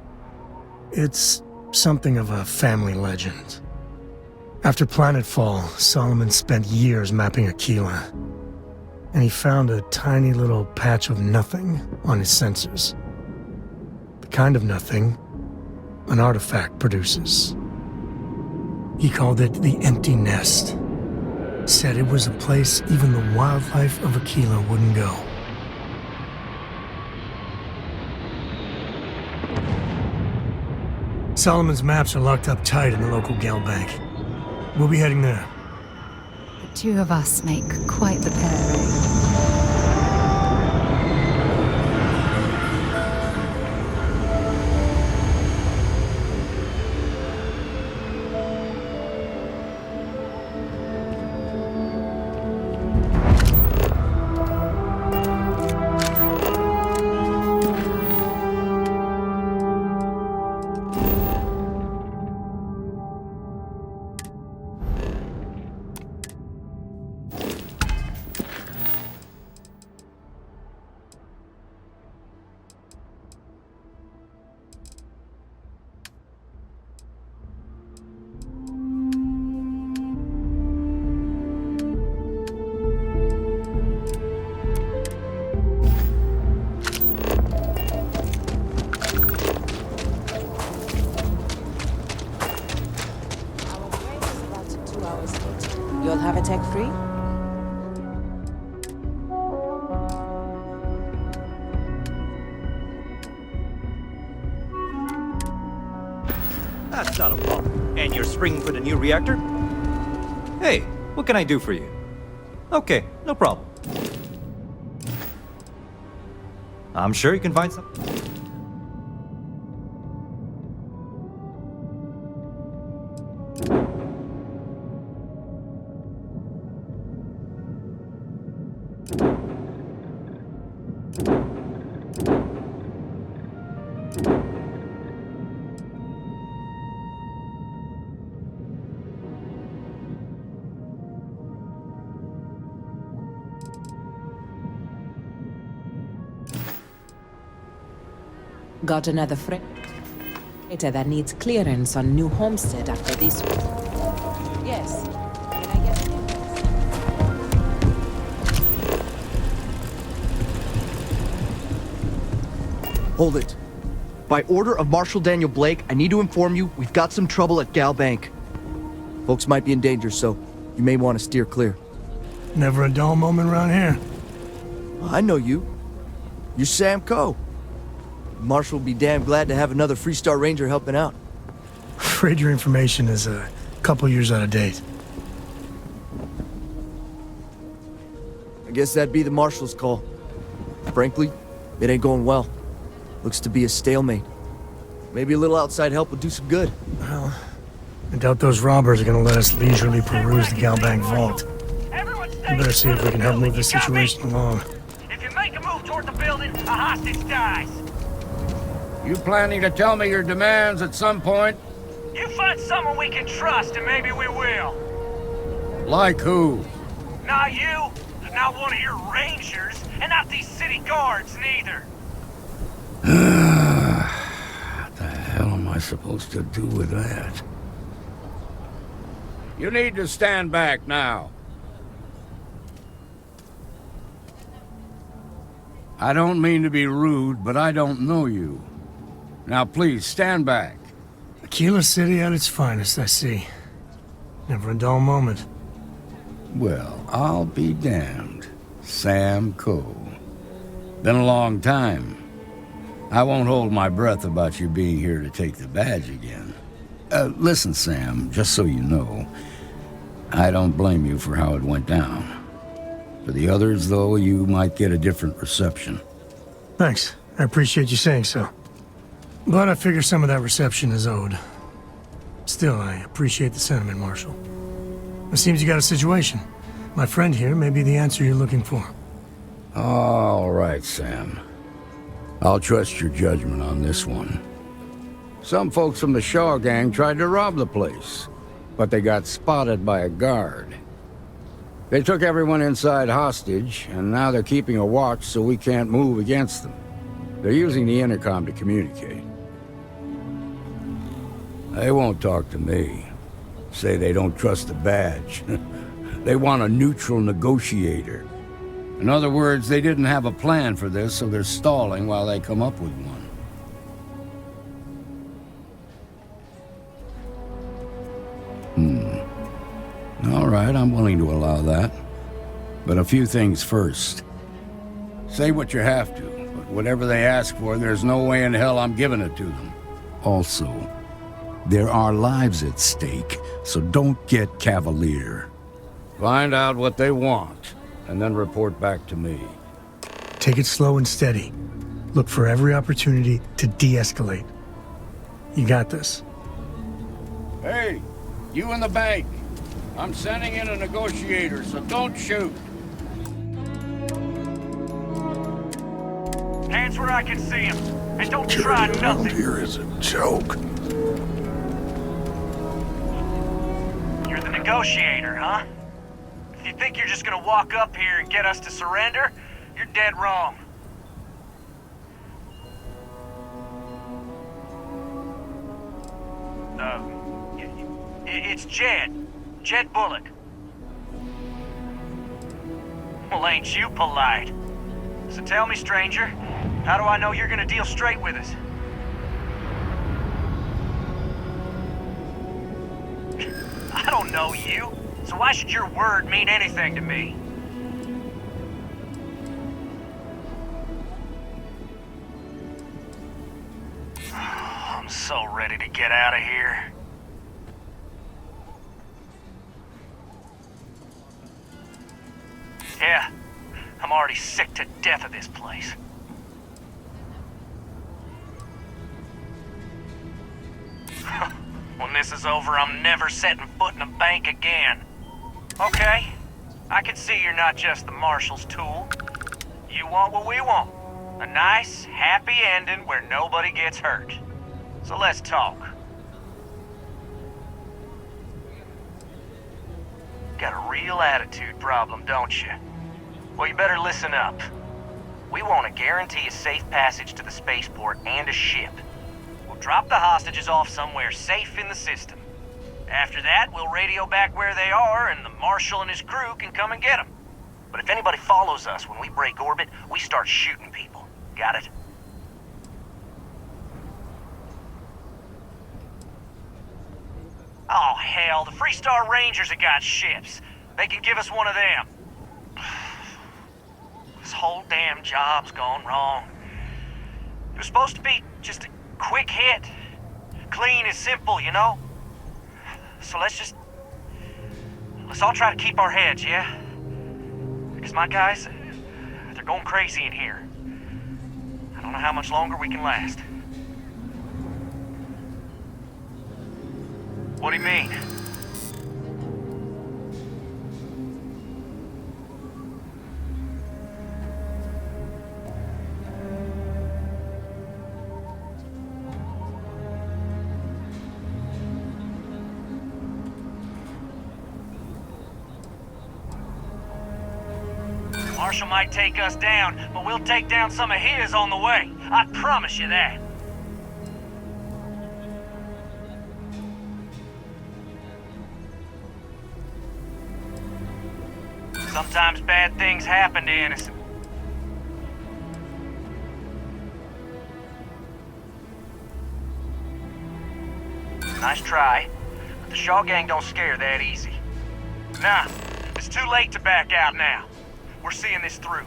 Speaker 3: it's something of a family legend. After planetfall, Solomon spent years mapping Aquila, and he found a tiny little patch of nothing on his sensors. The kind of nothing an artifact produces. He called it the Empty Nest. Said it was a place even the wildlife of Aquila wouldn't go. Solomon's maps are locked up tight in the local Gal Bank. We'll be heading there.
Speaker 1: The two of us make quite the pair, eh?
Speaker 7: You'll have a tech free?
Speaker 10: That's not a problem. And you're springing for the new reactor? Hey, what can I do for you? Okay, no problem. I'm sure you can find something.
Speaker 7: Got another freighter that needs clearance on New Homestead after this one. Yes. Can I get
Speaker 16: Hold it. By order of Marshal Daniel Blake, I need to inform you we've got some trouble at Gal Bank. Folks might be in danger, so you may want to steer clear.
Speaker 3: Never a dull moment around here.
Speaker 16: I know you. You're Sam Coe. Marshal will be damn glad to have another Freestar Ranger helping out.
Speaker 3: Afraid your information is a couple years out of date.
Speaker 16: I guess that'd be the Marshal's call. Frankly, it ain't going well. Looks to be a stalemate. Maybe a little outside help would do some good.
Speaker 3: Well, I doubt those robbers are gonna let us leisurely peruse the Gal Bank vault. We better see if we can help move this situation along.
Speaker 19: If you make a move toward the building, a hostage dies.
Speaker 21: You planning to tell me your demands at some point?
Speaker 19: You find someone we can trust, and maybe we will.
Speaker 21: Like who?
Speaker 19: Not you, not one of your rangers, and not these city guards, neither.
Speaker 21: What the hell am I supposed to do with that? You need to stand back now. I don't mean to be rude, but I don't know you. Now please, stand back.
Speaker 3: Aquila City at its finest, I see. Never a dull moment.
Speaker 21: Well, I'll be damned. Sam Coe. Been a long time. I won't hold my breath about you being here to take the badge again. Listen, Sam, just so you know, I don't blame you for how it went down. For the others, though, you might get a different reception.
Speaker 3: Thanks. I appreciate you saying so. But I figure some of that reception is owed. Still, I appreciate the sentiment, Marshal. It seems you got a situation. My friend here may be the answer you're looking for.
Speaker 21: All right, Sam. I'll trust your judgment on this one. Some folks from the Shaw gang tried to rob the place, but they got spotted by a guard. They took everyone inside hostage, and now they're keeping a watch so we can't move against them. They're using the intercom to communicate. They won't talk to me. Say they don't trust the badge. They want a neutral negotiator. In other words, they didn't have a plan for this, so they're stalling while they come up with one. All right, I'm willing to allow that. But a few things first. Say what you have to, but whatever they ask for, there's no way in hell I'm giving it to them. Also, there are lives at stake, so don't get cavalier. Find out what they want, and then report back to me.
Speaker 3: Take it slow and steady. Look for every opportunity to de-escalate. You got this.
Speaker 21: Hey, you in the bank. I'm sending in a negotiator, so don't shoot.
Speaker 19: Hands where I can see him. And don't try nothing.
Speaker 2: Here is a joke.
Speaker 19: You're the negotiator, huh? If you think you're just gonna walk up here and get us to surrender, you're dead wrong. It's Jed. Jed Bullock. Well, ain't you polite? So tell me, stranger, how do I know you're gonna deal straight with us? I don't know you, so why should your word mean anything to me? I'm so ready to get out of here. Yeah, I'm already sick to death of this place. When this is over, I'm never setting foot in a bank again. Okay, I can see you're not just the Marshal's tool. You want what we want. A nice, happy ending where nobody gets hurt. So let's talk. Got a real attitude problem, don't you? Well, you better listen up. We want to guarantee a safe passage to the spaceport and a ship. We'll drop the hostages off somewhere safe in the system. After that, we'll radio back where they are, and the Marshal and his crew can come and get them. But if anybody follows us when we break orbit, we start shooting people. Got it? Oh, hell, the Freestar Rangers have got ships. They can give us one of them. This whole damn job's gone wrong. It was supposed to be just a quick hit. Clean and simple, you know? So let's all try to keep our heads, yeah? Because my guys, they're going crazy in here. I don't know how much longer we can last. What do you mean? Marshal might take us down, but we'll take down some of his on the way. I promise you that. Sometimes bad things happen to innocent. Nice try, but the Shaw gang don't scare that easy. Nah, it's too late to back out now. We're seeing this through.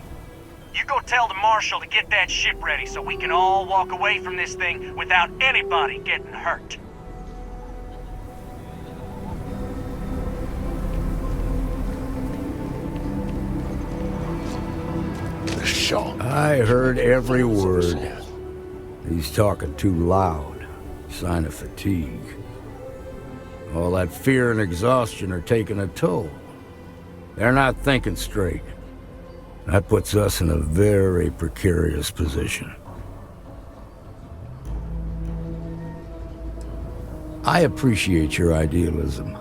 Speaker 19: You go tell the Marshal to get that ship ready so we can all walk away from this thing without anybody getting hurt.
Speaker 21: I heard every word. He's talking too loud. Sign of fatigue. All that fear and exhaustion are taking a toll. They're not thinking straight. That puts us in a very precarious position. I appreciate your idealism,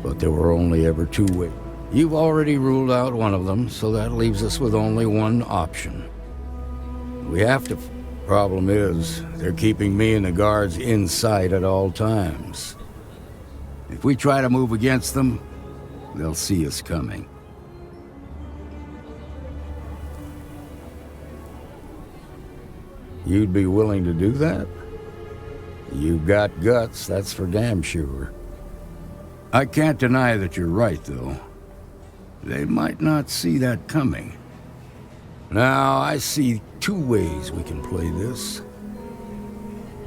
Speaker 21: but there were only ever two ways. You've already ruled out one of them, so that leaves us with only one option. We have to... Problem is, they're keeping me and the guards inside at all times. If we try to move against them, they'll see us coming. You'd be willing to do that? You've got guts, that's for damn sure. I can't deny that you're right, though. They might not see that coming. Now, I see two ways we can play this.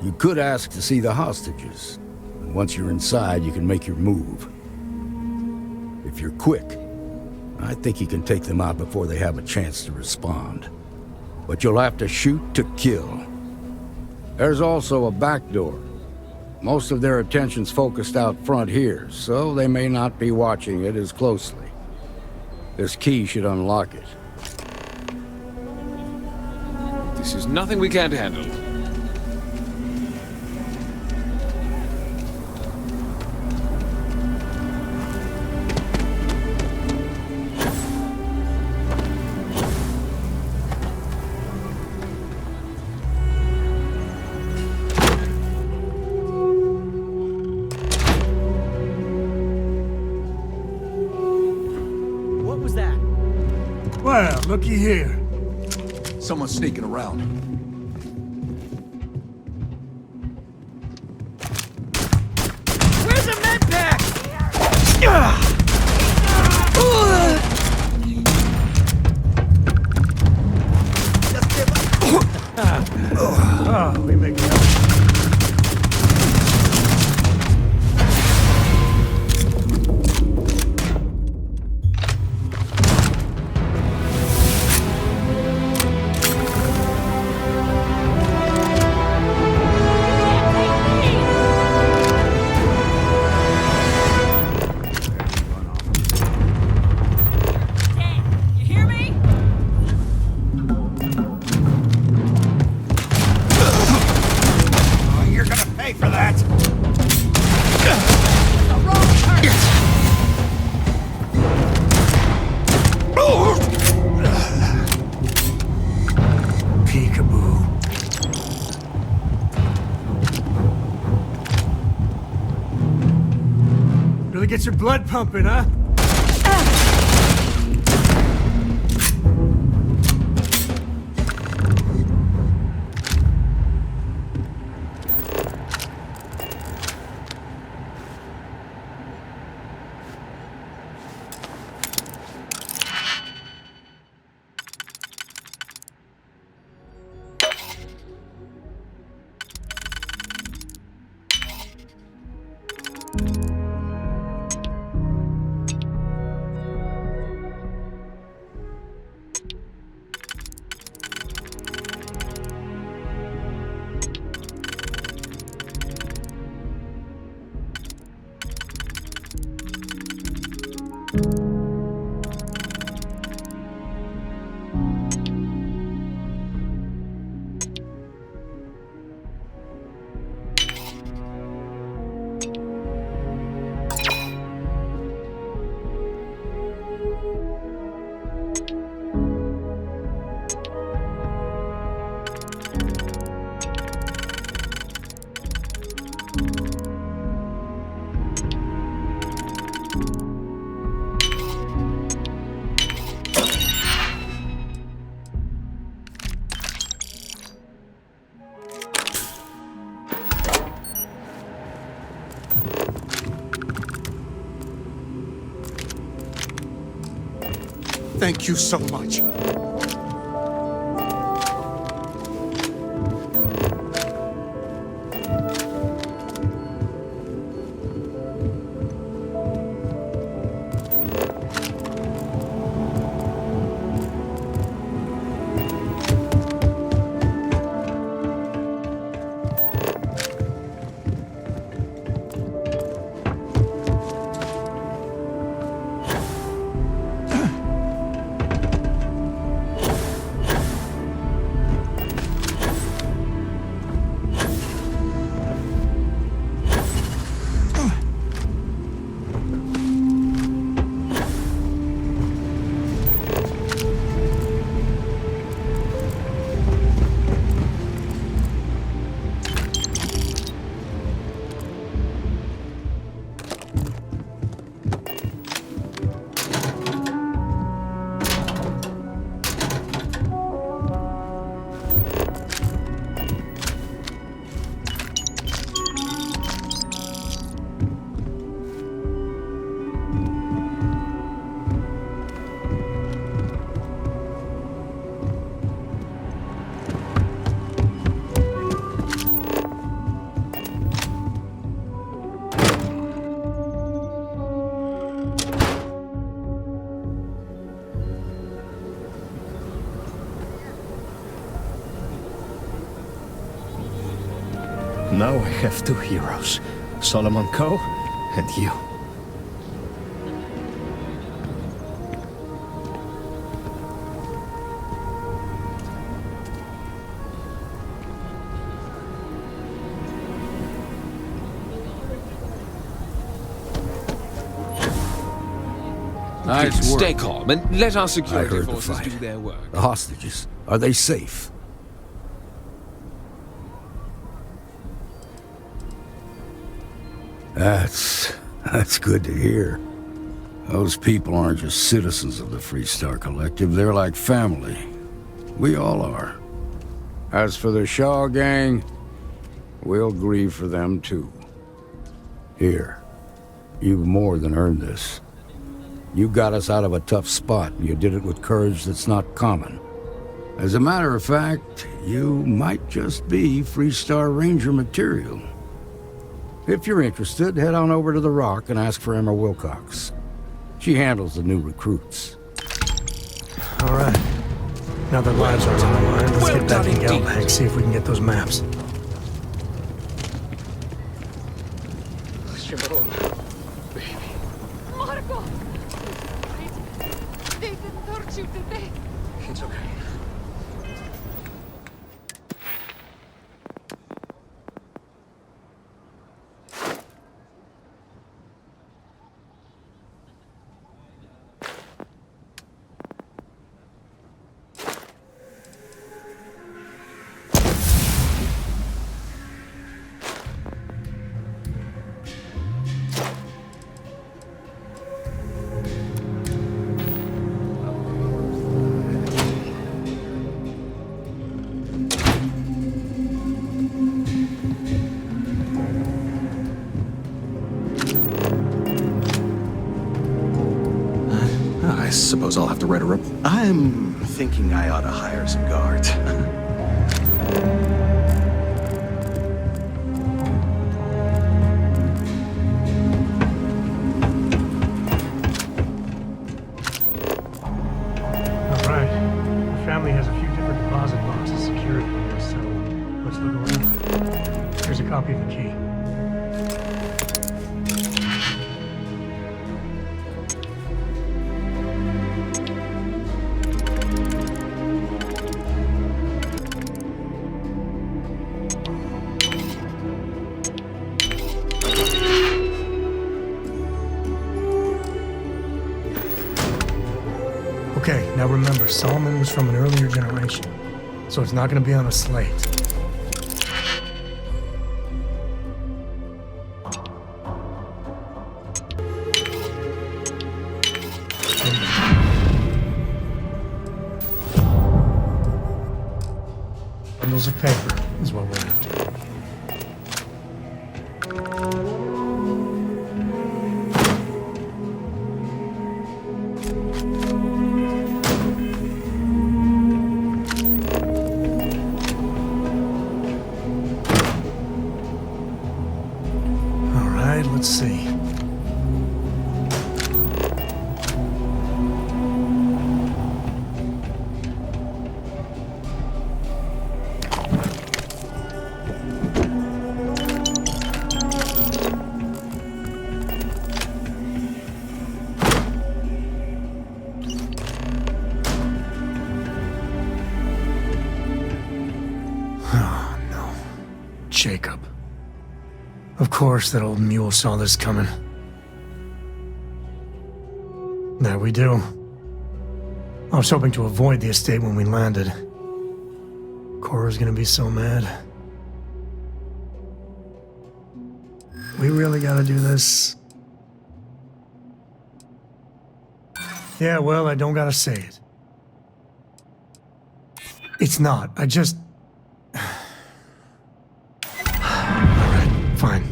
Speaker 21: You could ask to see the hostages. And once you're inside, you can make your move. If you're quick, I think you can take them out before they have a chance to respond. But you'll have to shoot to kill. There's also a back door. Most of their attention's focused out front here, so they may not be watching it as closely. This key should unlock it.
Speaker 6: This is nothing we can't handle.
Speaker 18: What was that?
Speaker 3: Well, looky here.
Speaker 2: Someone's sneaking around.
Speaker 18: Where's the med pack?
Speaker 3: Oh, we make it.
Speaker 18: You hear me?
Speaker 11: Oh, you're gonna pay for that!
Speaker 3: Peekaboo. Really gets your blood pumping, huh?
Speaker 2: Thank you so much.
Speaker 3: Now I have two heroes. Solomon Coe and you.
Speaker 6: Nice work. Stay calm and let our
Speaker 21: I
Speaker 6: security
Speaker 21: heard the
Speaker 6: forces
Speaker 21: fight.
Speaker 6: do their work.
Speaker 21: The hostages, are they safe? That's good to hear. Those people aren't just citizens of the Freestar Collective, they're like family. We all are. As for the Shaw gang, we'll grieve for them too. Here, you've more than earned this. You got us out of a tough spot, and you did it with courage that's not common. As a matter of fact, you might just be Freestar Ranger material. If you're interested, head on over to the Rock and ask for Emma Wilcox. She handles the new recruits.
Speaker 3: All right. Now that lives are on the line, let's get back in Galbank, see if we can get those maps.
Speaker 17: Marco! They didn't hurt you, did they?
Speaker 2: It's okay. I suppose I'll have to write a report.
Speaker 8: I'm thinking I ought to hire some guards.
Speaker 3: All right. The family has a few different deposit boxes secured here, so let's look around. Here's a copy of the key. Okay, now remember, Solomon was from an earlier generation, so it's not going to be on a slate. Bundles of paper is what we're after. Let's see. Oh, no. Jacob. Of course, that old mule saw this coming. There we do. I was hoping to avoid the estate when we landed. Cora's gonna be so mad. We really gotta do this? Yeah, well, I don't gotta say it. It's not. I just... Fine.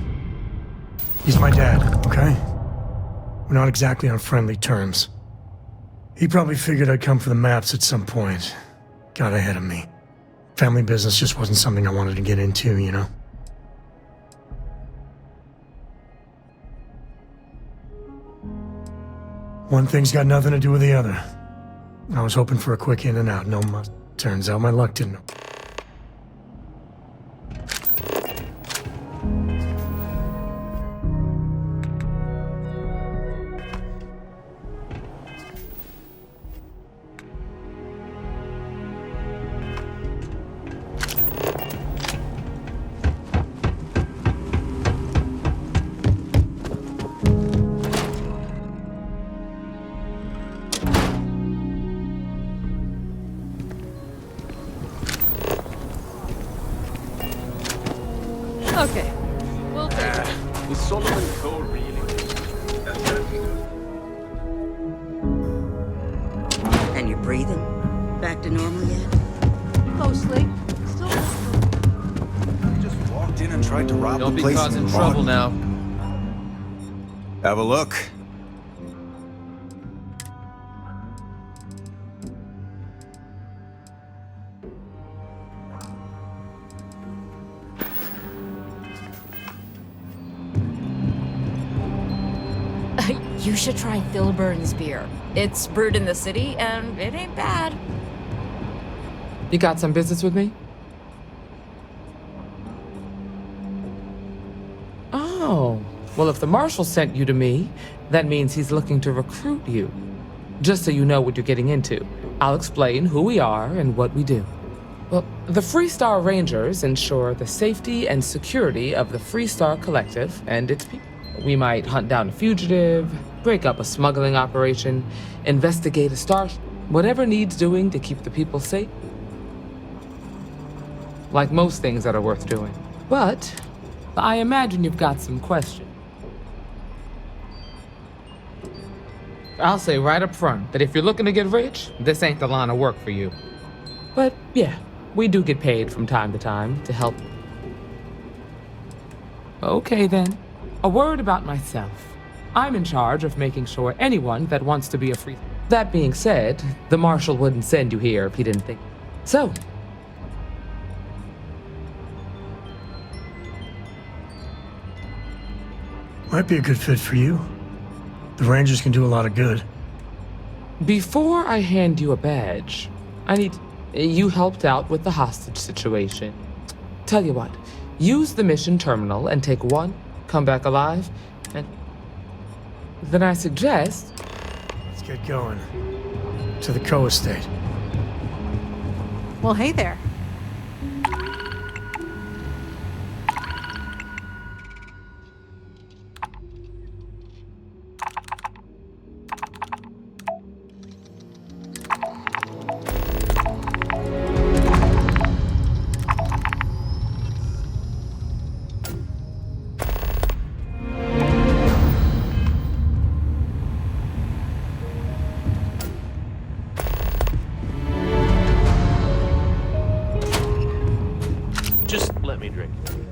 Speaker 3: He's my dad, okay? We're not exactly on friendly terms. He probably figured I'd come for the maps at some point. Got ahead of me. Family business just wasn't something I wanted to get into, you know? One thing's got nothing to do with the other. I was hoping for a quick in and out, no must. Turns out my luck didn't.
Speaker 12: And you're breathing? Back to normal yet?
Speaker 17: Mostly. Still.
Speaker 8: Just walked in and tried to rob
Speaker 13: Don't
Speaker 8: the
Speaker 13: be
Speaker 8: place.
Speaker 13: causing trouble now.
Speaker 8: Have a look.
Speaker 17: You should try Phil Burns beer. It's brewed in the city, and it ain't bad.
Speaker 15: You got some business with me? Oh, well, if the Marshal sent you to me, that means he's looking to recruit you. Just so you know what you're getting into, I'll explain who we are and what we do. Well, the Freestar Rangers ensure the safety and security of the Freestar Collective and its people. We might hunt down a fugitive, break up a smuggling operation, investigate a starship, whatever needs doing to keep the people safe. Like most things that are worth doing. But I imagine you've got some questions. I'll say right up front that if you're looking to get rich, this ain't the line of work for you. But yeah, we do get paid from time to time to help. Okay then. A word about myself. I'm in charge of making sure anyone that wants to be a free... That being said, the Marshal wouldn't send you here if he didn't think... So...
Speaker 3: Might be a good fit for you. The Rangers can do a lot of good.
Speaker 15: Before I hand you a badge, I need... You helped out with the hostage situation. Tell you what, use the mission terminal and take one, come back alive, and... Then I suggest...
Speaker 3: Let's get going. To the Co estate.
Speaker 22: Well, hey there.
Speaker 13: Just let me drink, please.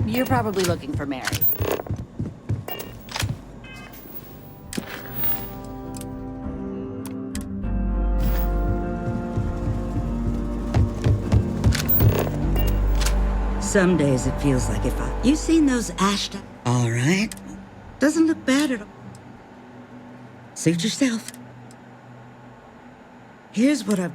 Speaker 12: You're probably looking for Mary. Some days it feels like if I... You seen those Ashta? All right. Doesn't look bad at all. Suit yourself. Here's what I've...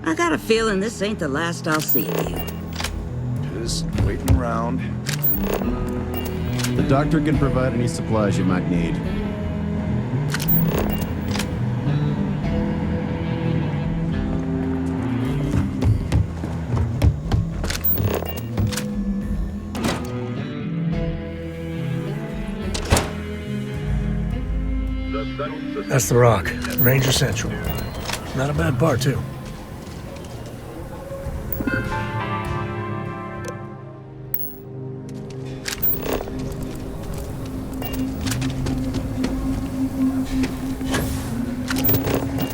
Speaker 12: I got a feeling this ain't the last I'll see of you.
Speaker 8: Just waiting around.
Speaker 23: The doctor can provide any supplies you might need.
Speaker 3: That's the Rock. Ranger Central. Not a bad bar, too.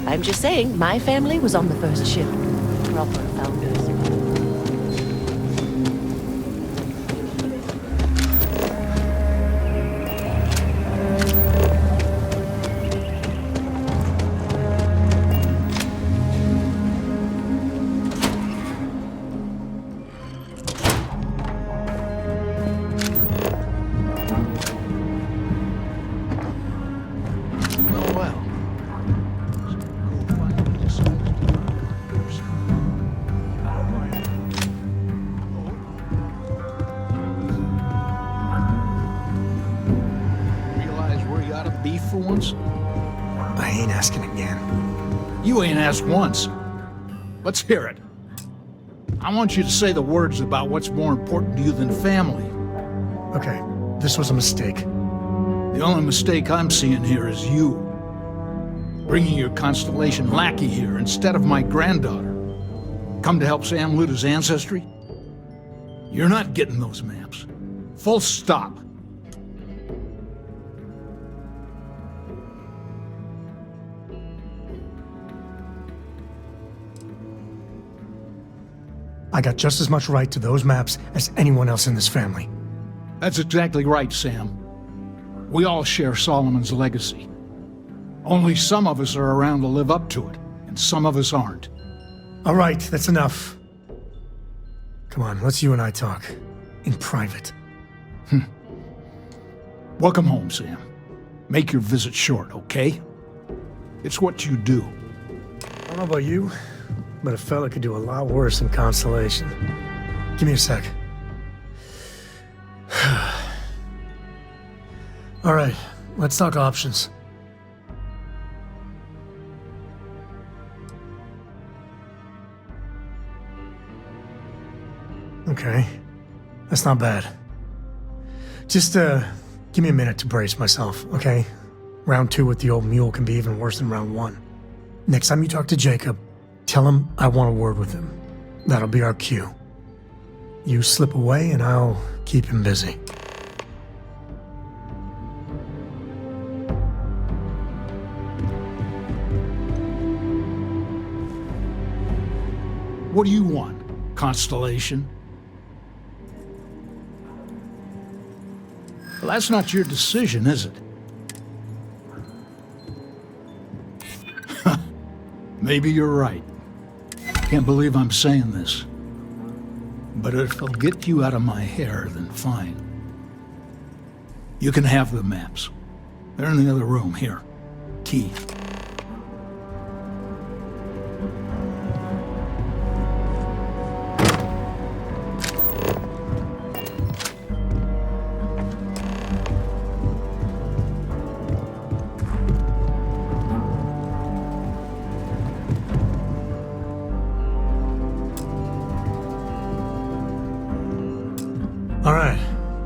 Speaker 17: I'm just saying, my family was on the first ship. Proper founders.
Speaker 5: beef for once?
Speaker 3: I ain't asking again.
Speaker 5: You ain't asked once. Let's hear it. I want you to say the words about what's more important to you than family.
Speaker 3: Okay, this was a mistake.
Speaker 5: The only mistake I'm seeing here is you. Bringing your Constellation lackey here instead of my granddaughter. Come to help Sam loot his ancestry? You're not getting those maps. Full stop.
Speaker 3: I got just as much right to those maps as anyone else in this family.
Speaker 5: That's exactly right, Sam. We all share Solomon's legacy. Only some of us are around to live up to it, and some of us aren't.
Speaker 3: All right, that's enough. Come on, let's you and I talk. In private.
Speaker 5: Welcome home, Sam. Make your visit short, okay? It's what you do.
Speaker 3: I don't know about you, but a fella could do a lot worse in Constellation. Give me a sec. All right, let's talk options. Okay, that's not bad. Just, give me a minute to brace myself, okay? Round 2 with the old mule can be even worse than round 1. Next time you talk to Jacob, tell him I want a word with him. That'll be our cue. You slip away and I'll keep him busy.
Speaker 5: What do you want, Constellation? Well, that's not your decision, is it? Maybe you're right. Can't believe I'm saying this. But if it'll get you out of my hair, then fine. You can have the maps. They're in the other room, here. Key.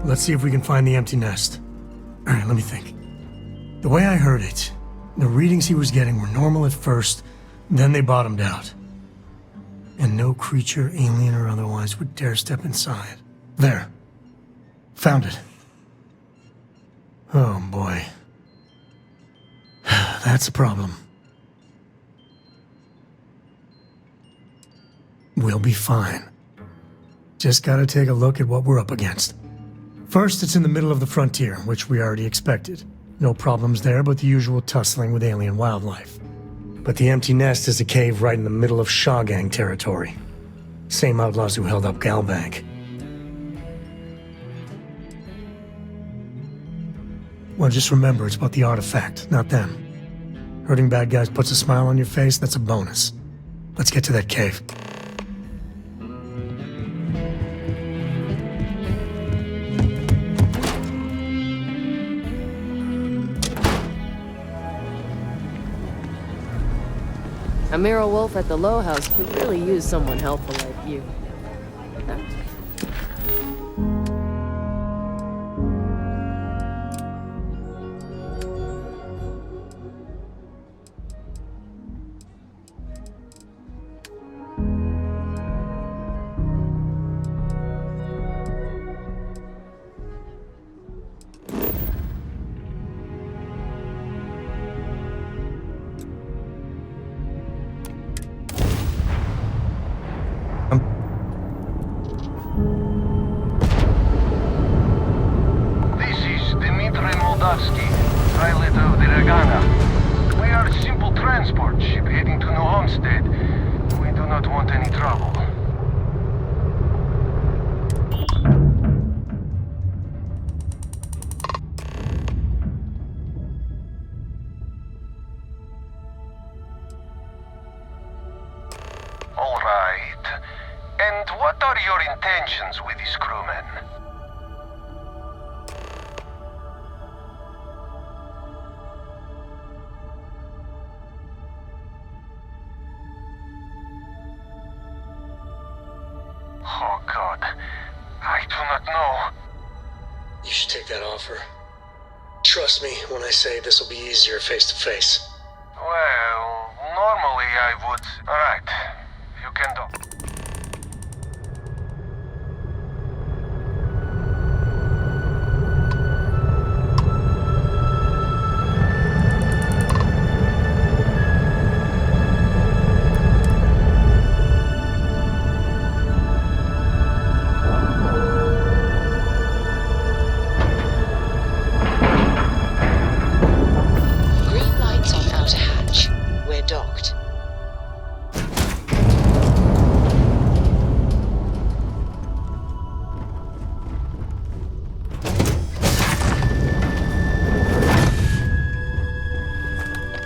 Speaker 3: Let's see if we can find the empty nest. All right, let me think. The way I heard it, the readings he was getting were normal at first, then they bottomed out. And no creature, alien or otherwise, would dare step inside. There. Found it. Oh, boy. That's a problem. We'll be fine. Just gotta take a look at what we're up against. First, it's in the middle of the frontier, which we already expected. No problems there but the usual tussling with alien wildlife. But the empty nest is a cave right in the middle of Shawgang territory. Same outlaws who held up Galbank. Well, just remember, it's about the artifact, not them. Hurting bad guys puts a smile on your face, that's a bonus. Let's get to that cave.
Speaker 14: Amira Wolf at the Low House could really use someone helpful like you.
Speaker 22: pilot of the Regana. We are a simple transport ship heading to New Homestead. We do not want any trouble. All right. And what are your intentions with these crewmen? not know.
Speaker 3: You should take that offer. Trust me when I say this will be easier face to face.
Speaker 22: Well, normally I would. Alright, you can talk.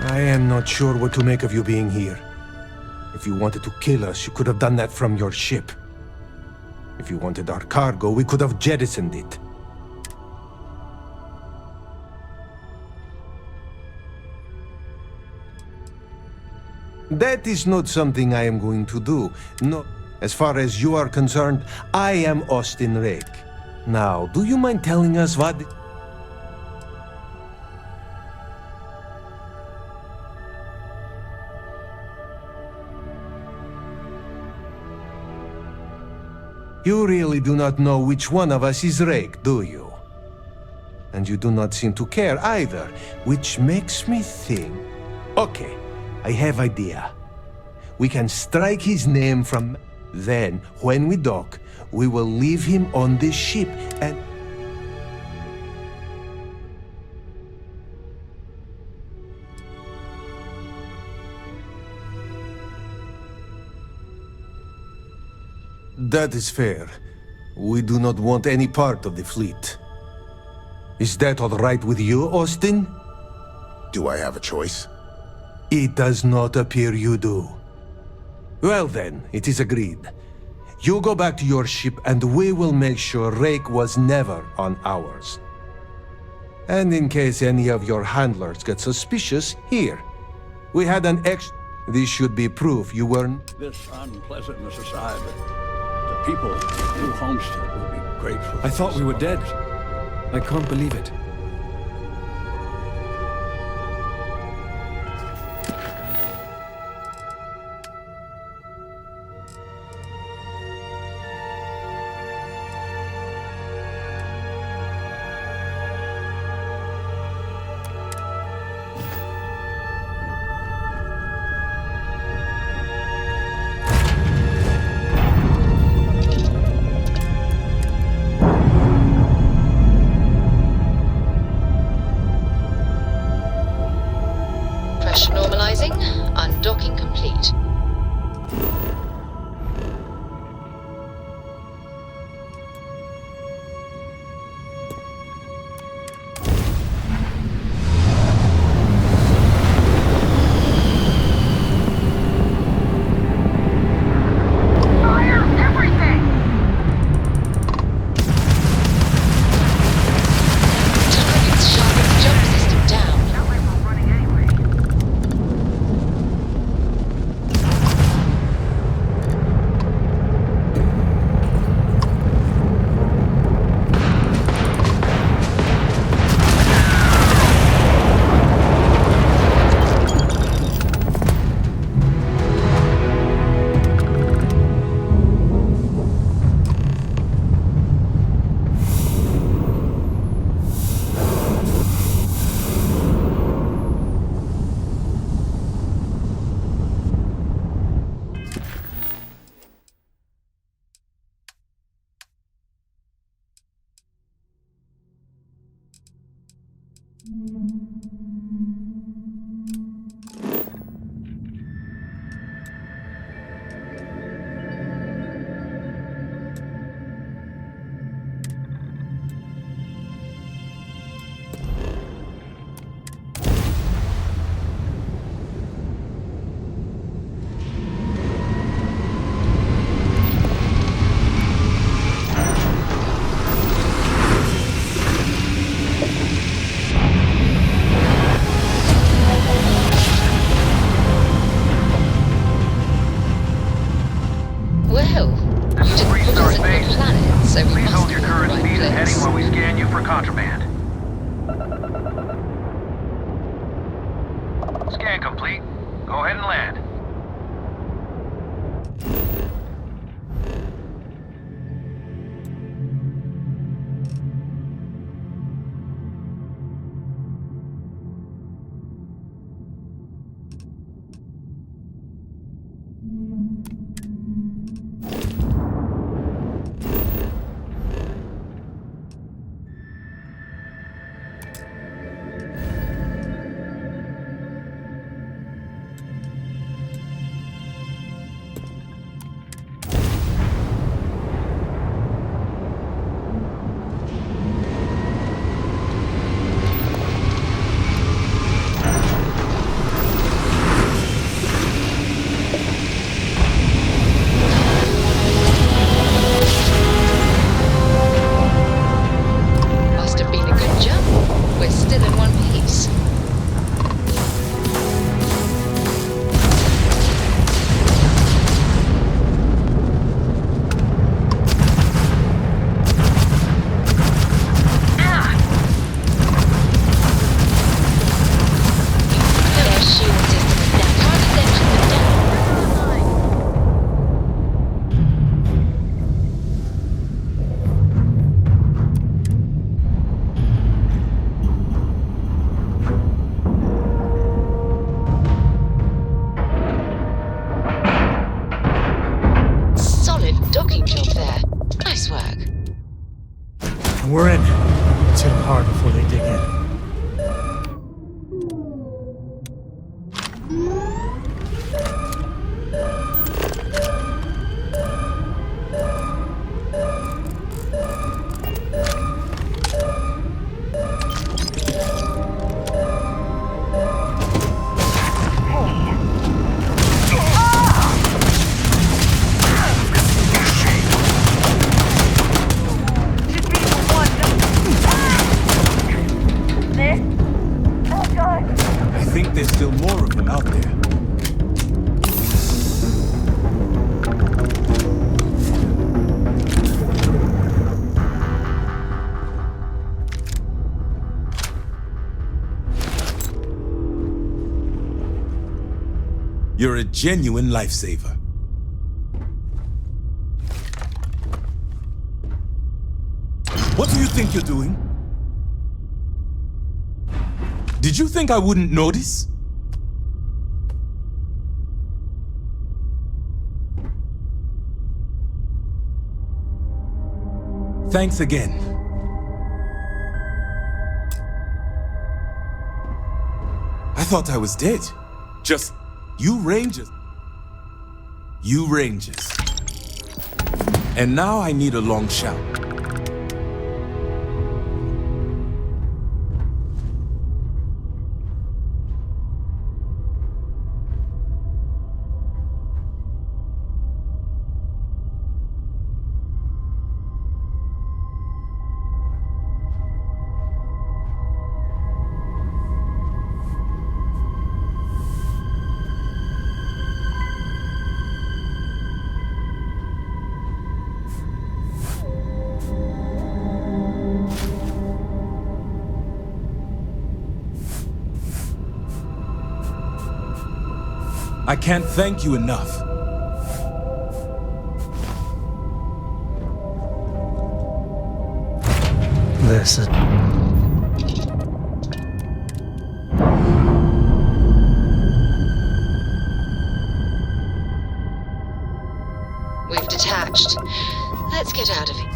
Speaker 4: I am not sure what to make of you being here. If you wanted to kill us, you could have done that from your ship. If you wanted our cargo, we could have jettisoned it. That is not something I am going to do. No. As far as you are concerned, I am Austin Rake. Now, do you mind telling us what... You really do not know which one of us is Rake, do you? And you do not seem to care either, which makes me think... Okay, I have idea. We can strike his name from... Then, when we dock, we will leave him on this ship and... That is fair. We do not want any part of the fleet. Is that all right with you, Austin?
Speaker 9: Do I have a choice?
Speaker 4: It does not appear you do. Well then, it is agreed. You go back to your ship and we will make sure Rake was never on ours. And in case any of your handlers get suspicious, here. We had an This should be proof you weren't...
Speaker 21: This unpleasantness aside, the people of New Homestead will be grateful.
Speaker 2: I thought we were dead. I can't believe it.
Speaker 1: Normalizing. Undocking complete.
Speaker 22: current speed and heading while we scan you for contraband. Scan complete. Go ahead and land.
Speaker 3: We're in. Let's hit them hard before they dig in.
Speaker 23: I think there's still more of them out there.
Speaker 7: You're a genuine lifesaver. What do you think you're doing? Did you think I wouldn't notice? Thanks again. I thought I was dead. Just you Rangers. You Rangers. And now I need a long shot. I can't thank you enough.
Speaker 3: This is...
Speaker 10: We've detached. Let's get out of here.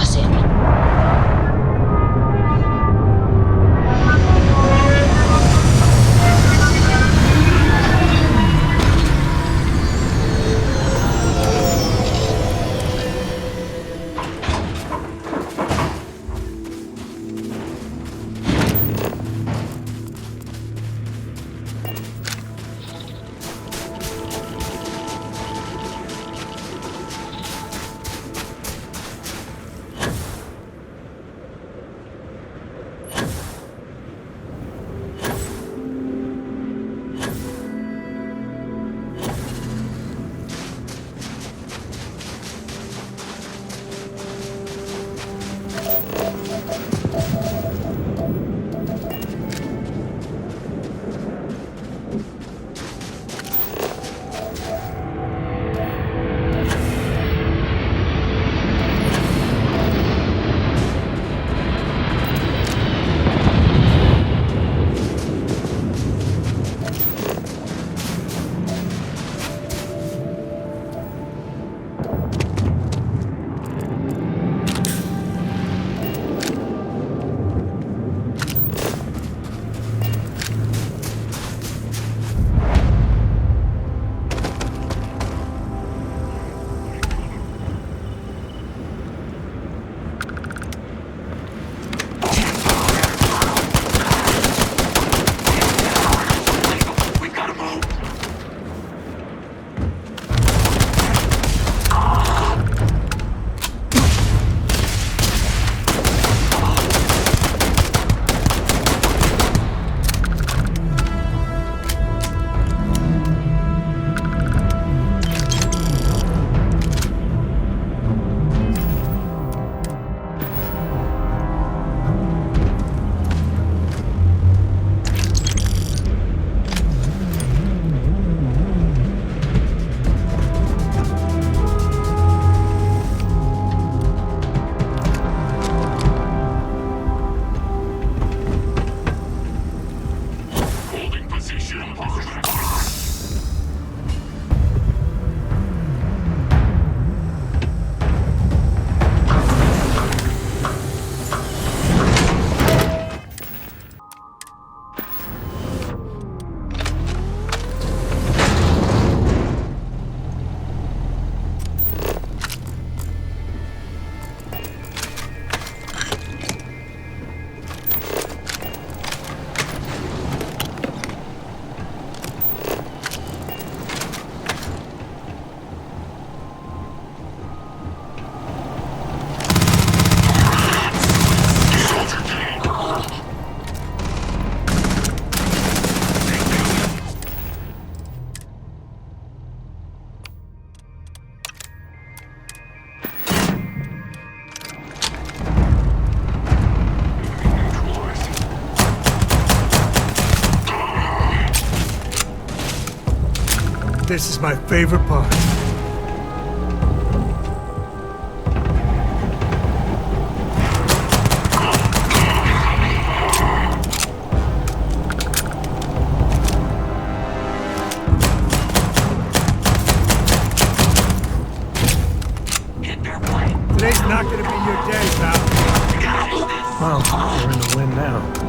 Speaker 10: us in.
Speaker 3: This is my favorite part. Today's not gonna be your day, pal. Well, we're in the wind now.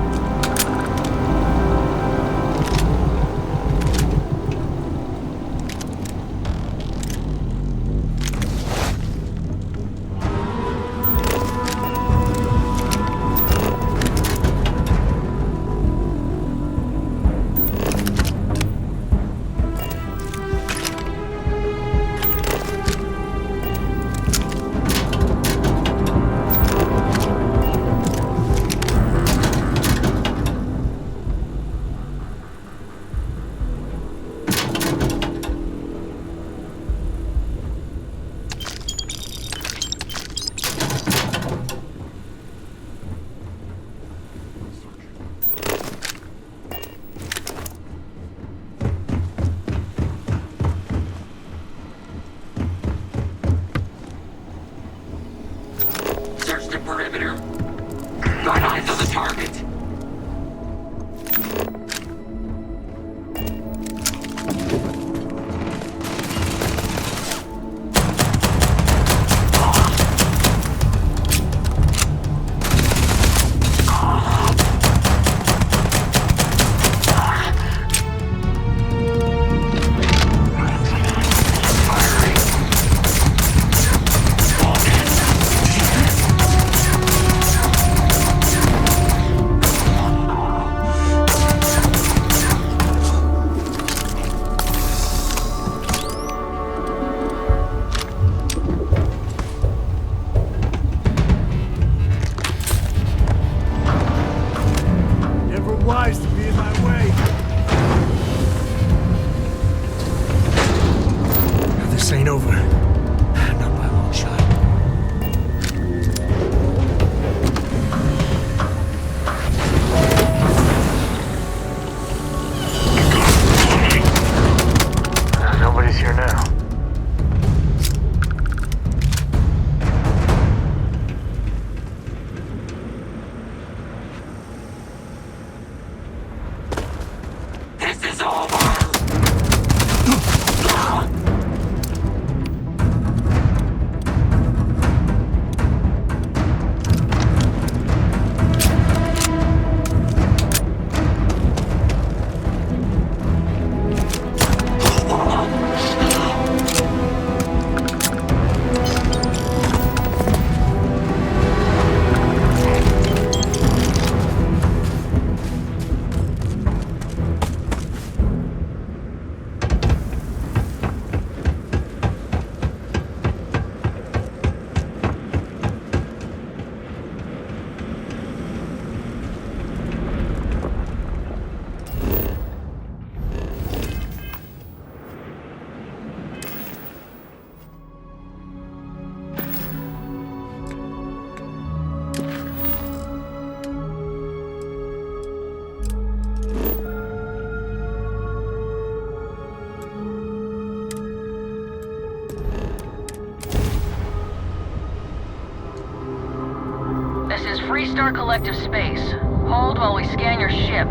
Speaker 16: Restart collective space. Hold while we scan your ship.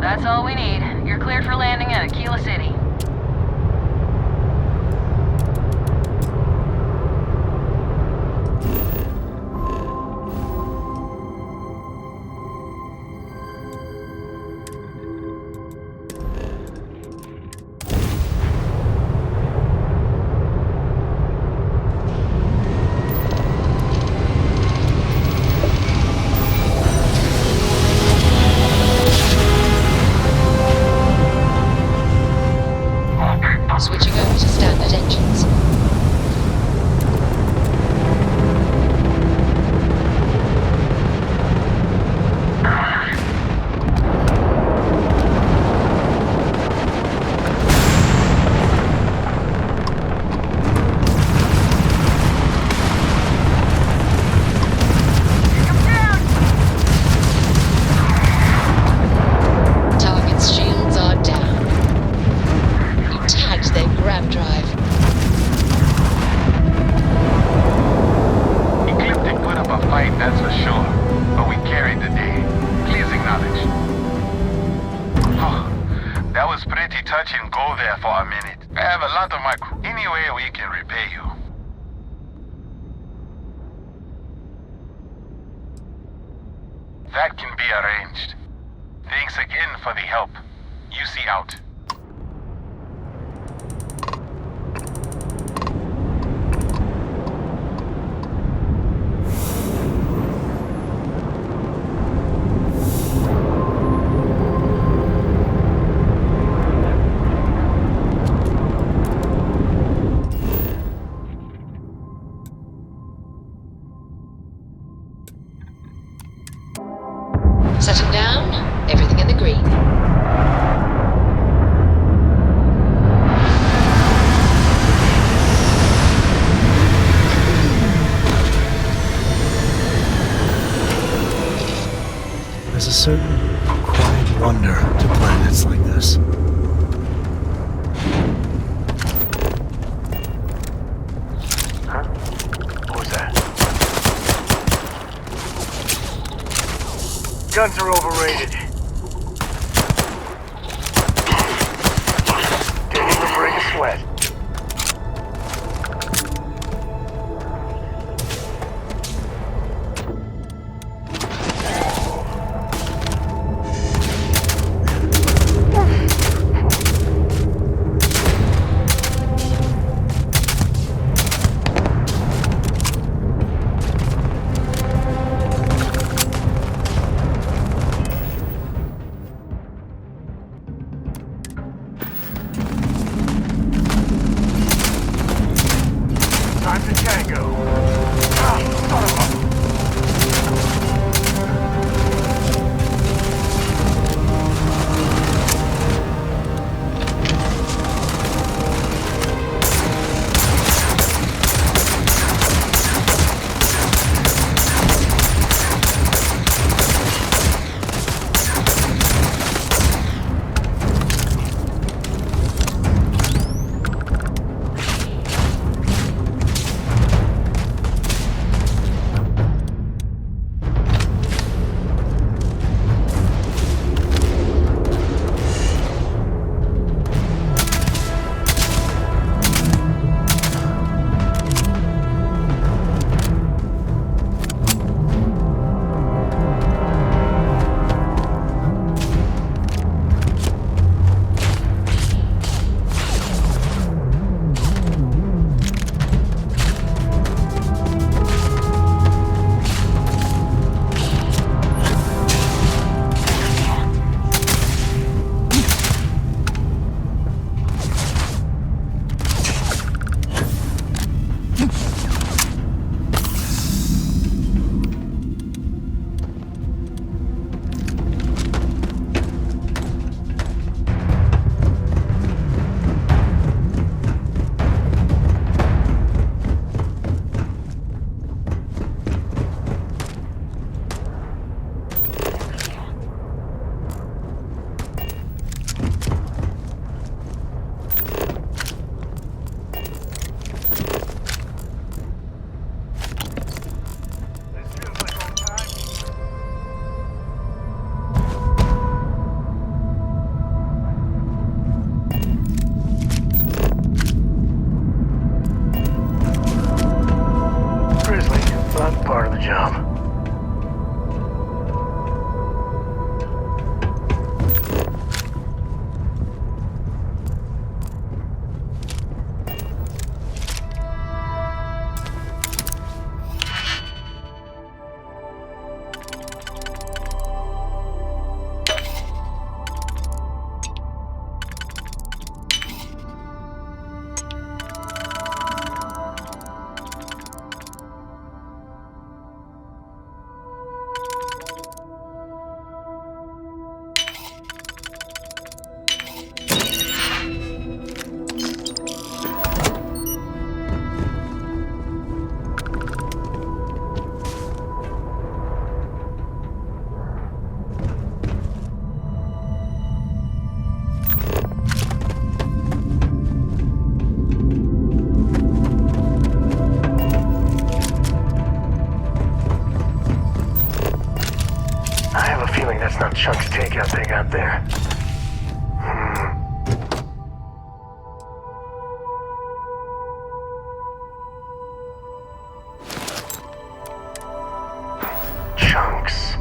Speaker 16: That's all we need. You're cleared for landing at Aquila City.
Speaker 10: Switching over to standard engines. Target's shields are down. You tagged their grab drive.
Speaker 22: Ecliptic put up a fight, that's for sure. But we carried the day. Please acknowledge. Oh, that was pretty touch and go there for a minute. I have a lot of my crew. Anyway, we can repay you. That can be arranged. Thanks again for the help. UC out.
Speaker 10: Setting down, everything in the green.
Speaker 3: There's a certain quiet wonder to planets like this.
Speaker 22: Huh? Who's that? Guns are overrated. Didn't even break a sweat.
Speaker 3: feeling that's not Chunk's takeout they got there. Chunks.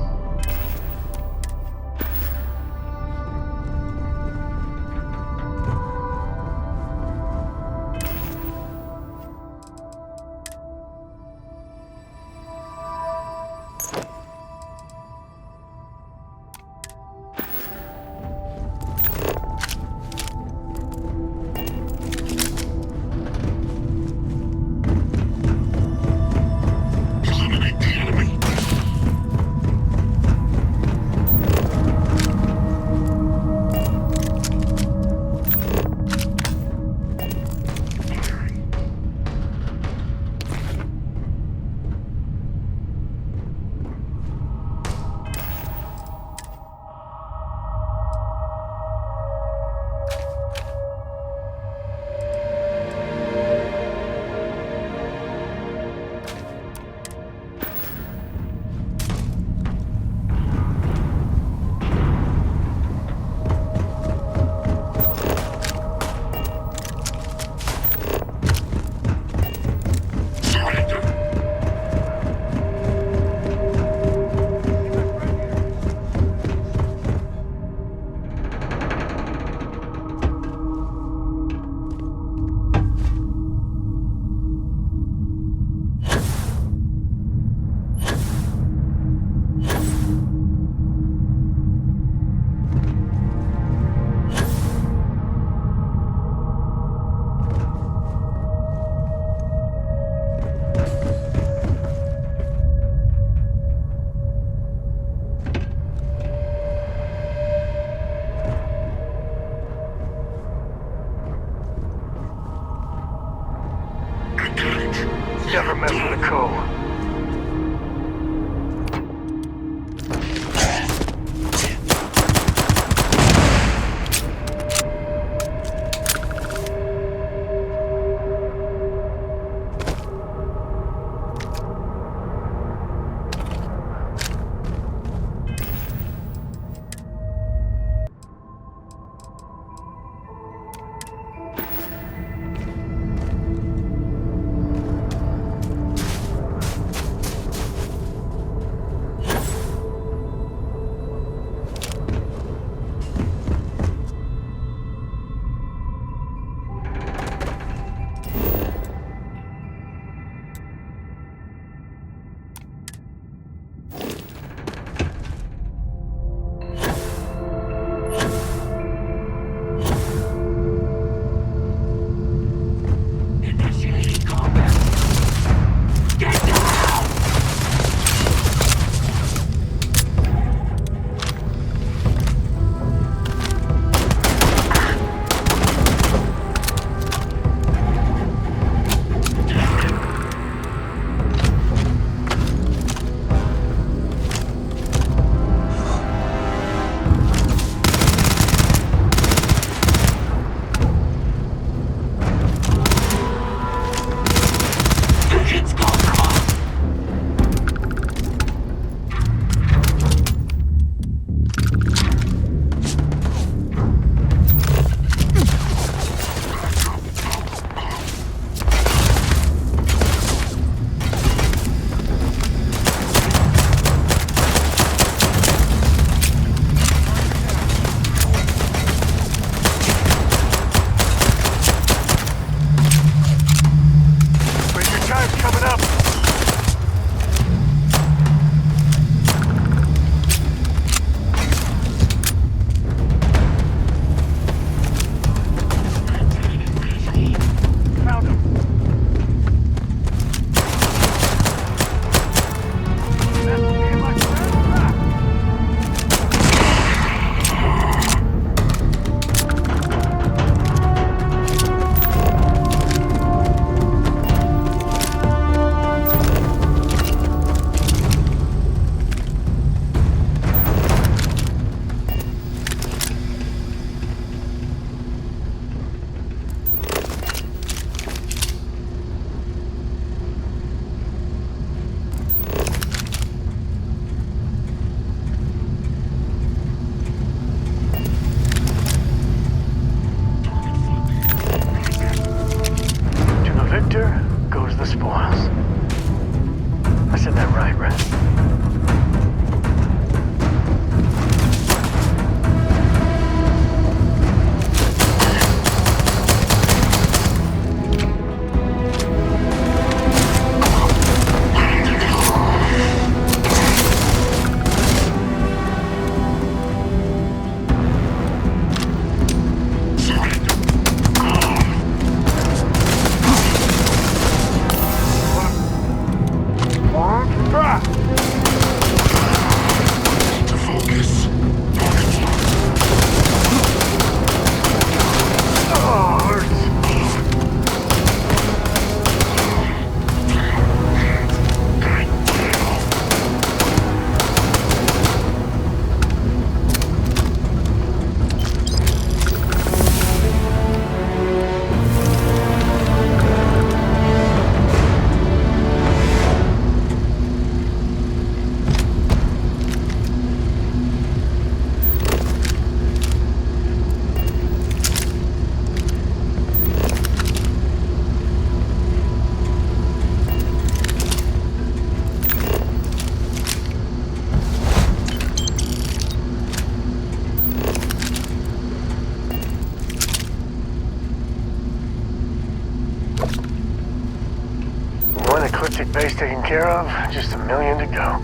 Speaker 3: base taken care of, just 1 million to go.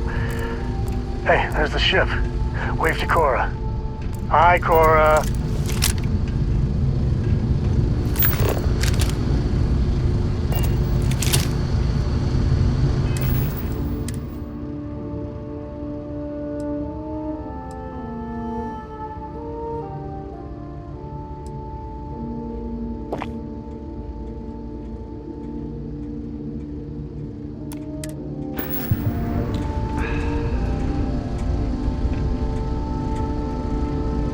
Speaker 3: Hey, there's the ship. Wave to Cora. Hi, Cora.